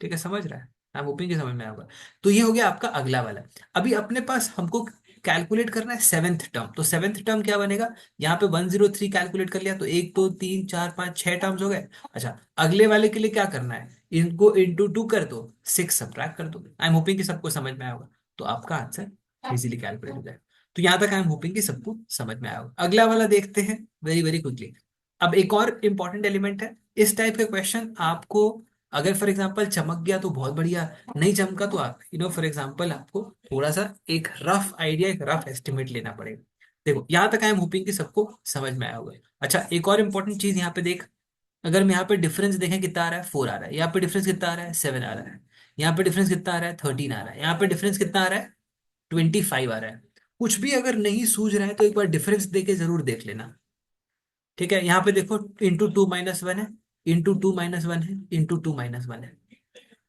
ठीक है, समझ रहा है। आई एम होपिंग कि समझ में आएगा। तो ये हो गया आपका अगला वाला। अभी अपने पास हमको कैलकुलेट करना है सेवेंथ टर्म, तो सेवेंथ टर्म क्या बनेगा। यहाँ पे 103 कैलकुलेट कर लिया, तो 1 2 3 4 5 6 टर्म्स हो गए। अच्छा, अगले वाले के लिए क्या करना है, इनको इंटू टू कर दो, 6 सब्ट्रैक्ट कर दो। आई एम होपिंग कि सबको समझ में आया होगा, तो आपका आंसर इजीली कैलकुलेट हो जाएगा। तो यहाँ तक आई एम होपिंग कि सबको समझ में आया होगा। अगला वाला देखते हैं वेरी वेरी क्विकली। अब एक और इंपॉर्टेंट एलिमेंट है, इस टाइप के क्वेश्चन आपको अगर फॉर एग्जांपल चमक गया तो बहुत बढ़िया, नहीं चमका तो आप फॉर एग्जांपल आपको थोड़ा सा एक रफ आइडिया, एक रफ एस्टिमेट लेना पड़ेगा। देखो यहाँ तक आई एम होपिंग कि सबको समझ में आया होगा। अच्छा, एक और इंपॉर्टेंट चीज यहाँ पे देख, अगर मैं यहाँ पे डिफरेंस देखें कितना आ रहा है, 4 आ रहा है, यहाँ पे डिफरेंस कितना आ रहा है, 7 आ रहा है, यहाँ पे डिफरेंस कितना आ रहा है, 13 आ रहा है, यहाँ पे डिफरेंस कितना आ रहा है, 25 आ रहा है। कुछ भी अगर नहीं सूझ रहा है तो एक बार डिफरेंस देके जरूर देख लेना। ठीक है, यहाँ पे देखो इंटू टू माइनस वन है, इंटू टू माइनस वन है, इंटू टू माइनस वन है।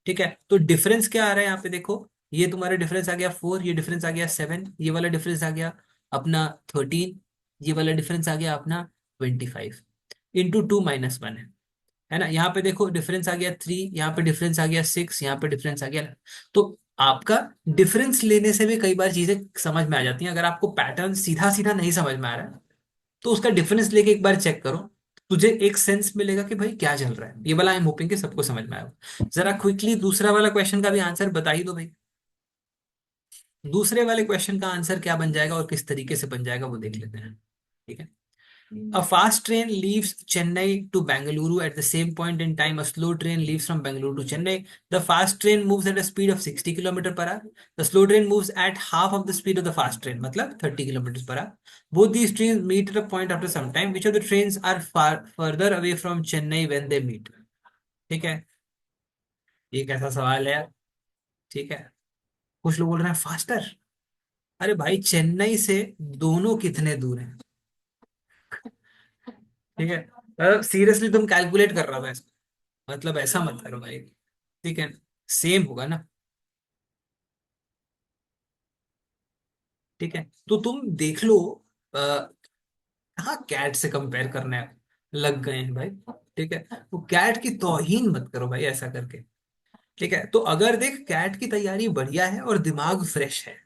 ठीक है, तो डिफरेंस क्या आ रहा है यहाँ पे देखो, ये तुम्हारा डिफरेंस आ गया 4, ये डिफरेंस आ गया 7, ये वाला डिफरेंस आ गया अपना 13, ये वाला डिफरेंस आ गया अपना 25, इंटू टू माइनस वन है ना। यहाँ पे देखो डिफरेंस आ गया 3, यहाँ पे डिफरेंस आ गया 6, यहाँ पे डिफरेंस आ गया। तो आपका डिफरेंस लेने से भी कई बार चीजें समझ में आ जाती हैं। अगर आपको पैटर्न सीधा सीधा नहीं समझ में आ रहा है, तो उसका डिफरेंस लेके एक बार चेक करो, तुझे एक सेंस मिलेगा कि भाई क्या चल रहा है। ये वाला आई एम होपिंग कि सबको समझ में आएगा। जरा क्विकली दूसरा वाला क्वेश्चन का भी आंसर बता ही दो भाई। दूसरे वाले क्वेश्चन का आंसर क्या बन जाएगा और किस तरीके से बन जाएगा वो देख लेते हैं। ठीक है, a fast train leaves Chennai to Bangalore at the same point in time. A slow train leaves from Bangalore to Chennai. The fast train moves at a speed of 60 kilometer per hour. The slow train moves at half of the speed of the fast train, मतलब 30 kilometers per hour. Both these trains meet at a point after some time. Which of the trains are far further away from Chennai when they meet? ठीक है, ये कैसा सवाल है यार। ठीक है, कुछ लोग बोल रहे हैं फास्टर। अरे भाई, चेन्नई से दोनों कितने दूर हैं। ठीक है, सीरियसली तुम कैलकुलेट कर रहा था, मतलब ऐसा मत करो भाई। ठीक है, सेम होगा ना। ठीक है, तो तुम देख लो, कहाँ कैट से कंपेयर करने लग गए हैं भाई। ठीक है, वो कैट की तौहीन मत करो भाई ऐसा करके। ठीक है, तो अगर देख कैट की तैयारी बढ़िया है और दिमाग फ्रेश है,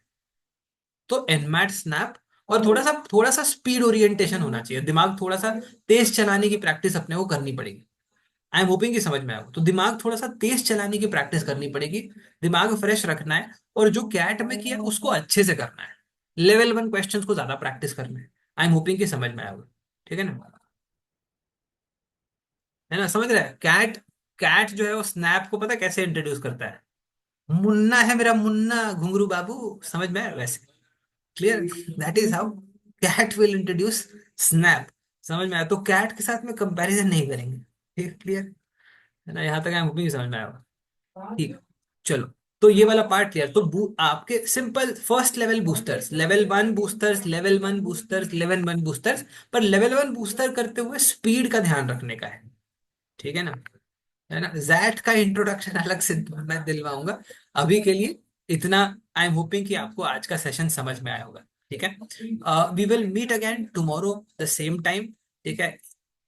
तो एनमैट स्नैप, और थोड़ा सा स्पीड ओरिएंटेशन होना चाहिए, दिमाग थोड़ा सा तेज चलाने की प्रैक्टिस अपने को करनी पड़ेगी। आई एम होपिंग कि समझ में आया हो। तो दिमाग थोड़ा सा तेज चलाने की प्रैक्टिस करनी पड़ेगी, दिमाग फ्रेश रखना है, और जो कैट में किया उसको अच्छे से करना है। लेवल 1 क्वेश्चंस को ज्यादा प्रैक्टिस करना है। आई एम होपिंग कि समझ में आया होगा। ठीक है ना? है ना? समझ रहे हैं? कैट, कैट जो है वो स्नैप को पता है कैसे इंट्रोड्यूस करता है? मुन्ना है मेरा मुन्ना घुंगरू बाबू, समझ में आया वैसे? Clear? That is how CAT will introduce SNAP. समझ में आया? तो कैट के साथ में कंपैरिजन नहीं करेंगे। ठीक, क्लियर है ना? यहाँ तक आई एम होपिंग समझ में आया होगा। ठीक है, चलो। तो ये वाला पार्ट क्लियर। तो आपके simple first level boosters, level 1 boosters, level 1 boosters, level 1 boosters. पर लेवल 1 बूस्टर करते हुए स्पीड का ध्यान रखने का है। ठीक है ना? है ना? जैट का इंट्रोडक्शन अलग से मैं दिलवाऊंगा। अभी के लिए इतना। आई एम होपिंग कि आपको आज का सेशन समझ में आया होगा। ठीक है? We will meet again tomorrow the same time. ठीक है?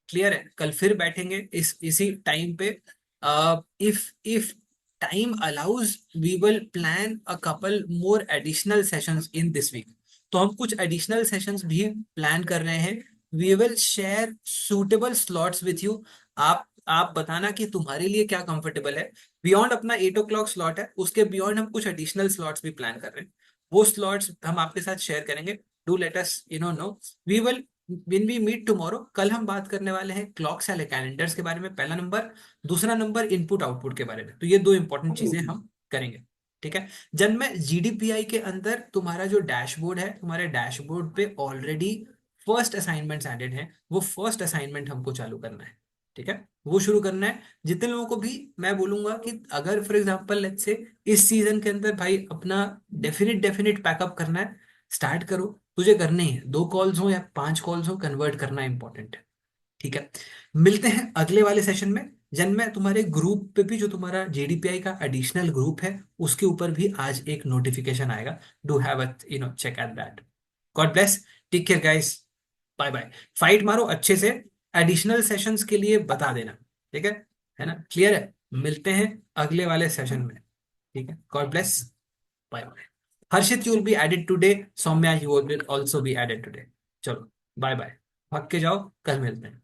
क्लियर है? कल फिर बैठेंगे इसी टाइम पे। If time allows we will plan a couple more additional sessions in this week. तो हम कुछ एडिशनल सेशंस भी प्लान कर रहे हैं। We will share suitable slots with you. आप बताना कि तुम्हारे लिए क्या कंफर्टेबल है। बियॉन्ड अपना 8 o'clock स्लॉट है, उसके बियॉन्ड हम कुछ एडिशनल स्लॉट्स भी प्लान कर रहे हैं। वो स्लॉट्स हम आपके साथ शेयर करेंगे। Do let us know. We will win we meet tomorrow, कल हम बात करने वाले हैं क्लॉक्स या कैलेंडर्स के बारे में, पहला नंबर। दूसरा नंबर इनपुट आउटपुट के बारे में। तो ये दो इंपॉर्टेंट चीजें हम करेंगे। ठीक है? जब मैं जीडीपीआई के अंदर तुम्हारा जो डैशबोर्ड है, तुम्हारे डैशबोर्ड पे ऑलरेडी फर्स्ट असाइनमेंट्स एडेड हैं। वो फर्स्ट असाइनमेंट हमको चालू करना है। ठीक है? वो शुरू करना है। जितने लोगों को भी मैं बोलूंगा कि अगर फॉर एग्जांपल लेट्स से इस सीजन के अंदर भाई अपना डेफिनेट डेफिनेट पैकअप करना है, स्टार्ट करो। तुझे करने ही है, 2 कॉल्स हो या 5 कॉल्स हो, कन्वर्ट करना इंपॉर्टेंट है। ठीक है? मिलते हैं अगले वाले सेशन में। जन मैं तुम्हारे ग्रुप पे भी, जो तुम्हारा जेडीपीआई का एडिशनल ग्रुप है, उसके ऊपर भी आज एक नोटिफिकेशन आएगा। Do have a check at that. God bless. Take care guys. Bye bye. Fight मारो अच्छे से। एडिशनल सेशंस के लिए बता देना। ठीक है ना? क्लियर है? मिलते हैं अगले वाले सेशन में। ठीक है? God bless. Bye bye. Harshit, you will be added today. Saumya, you will also be added today. चलो, बाय बाय। भाग के जाओ, कल मिलते हैं।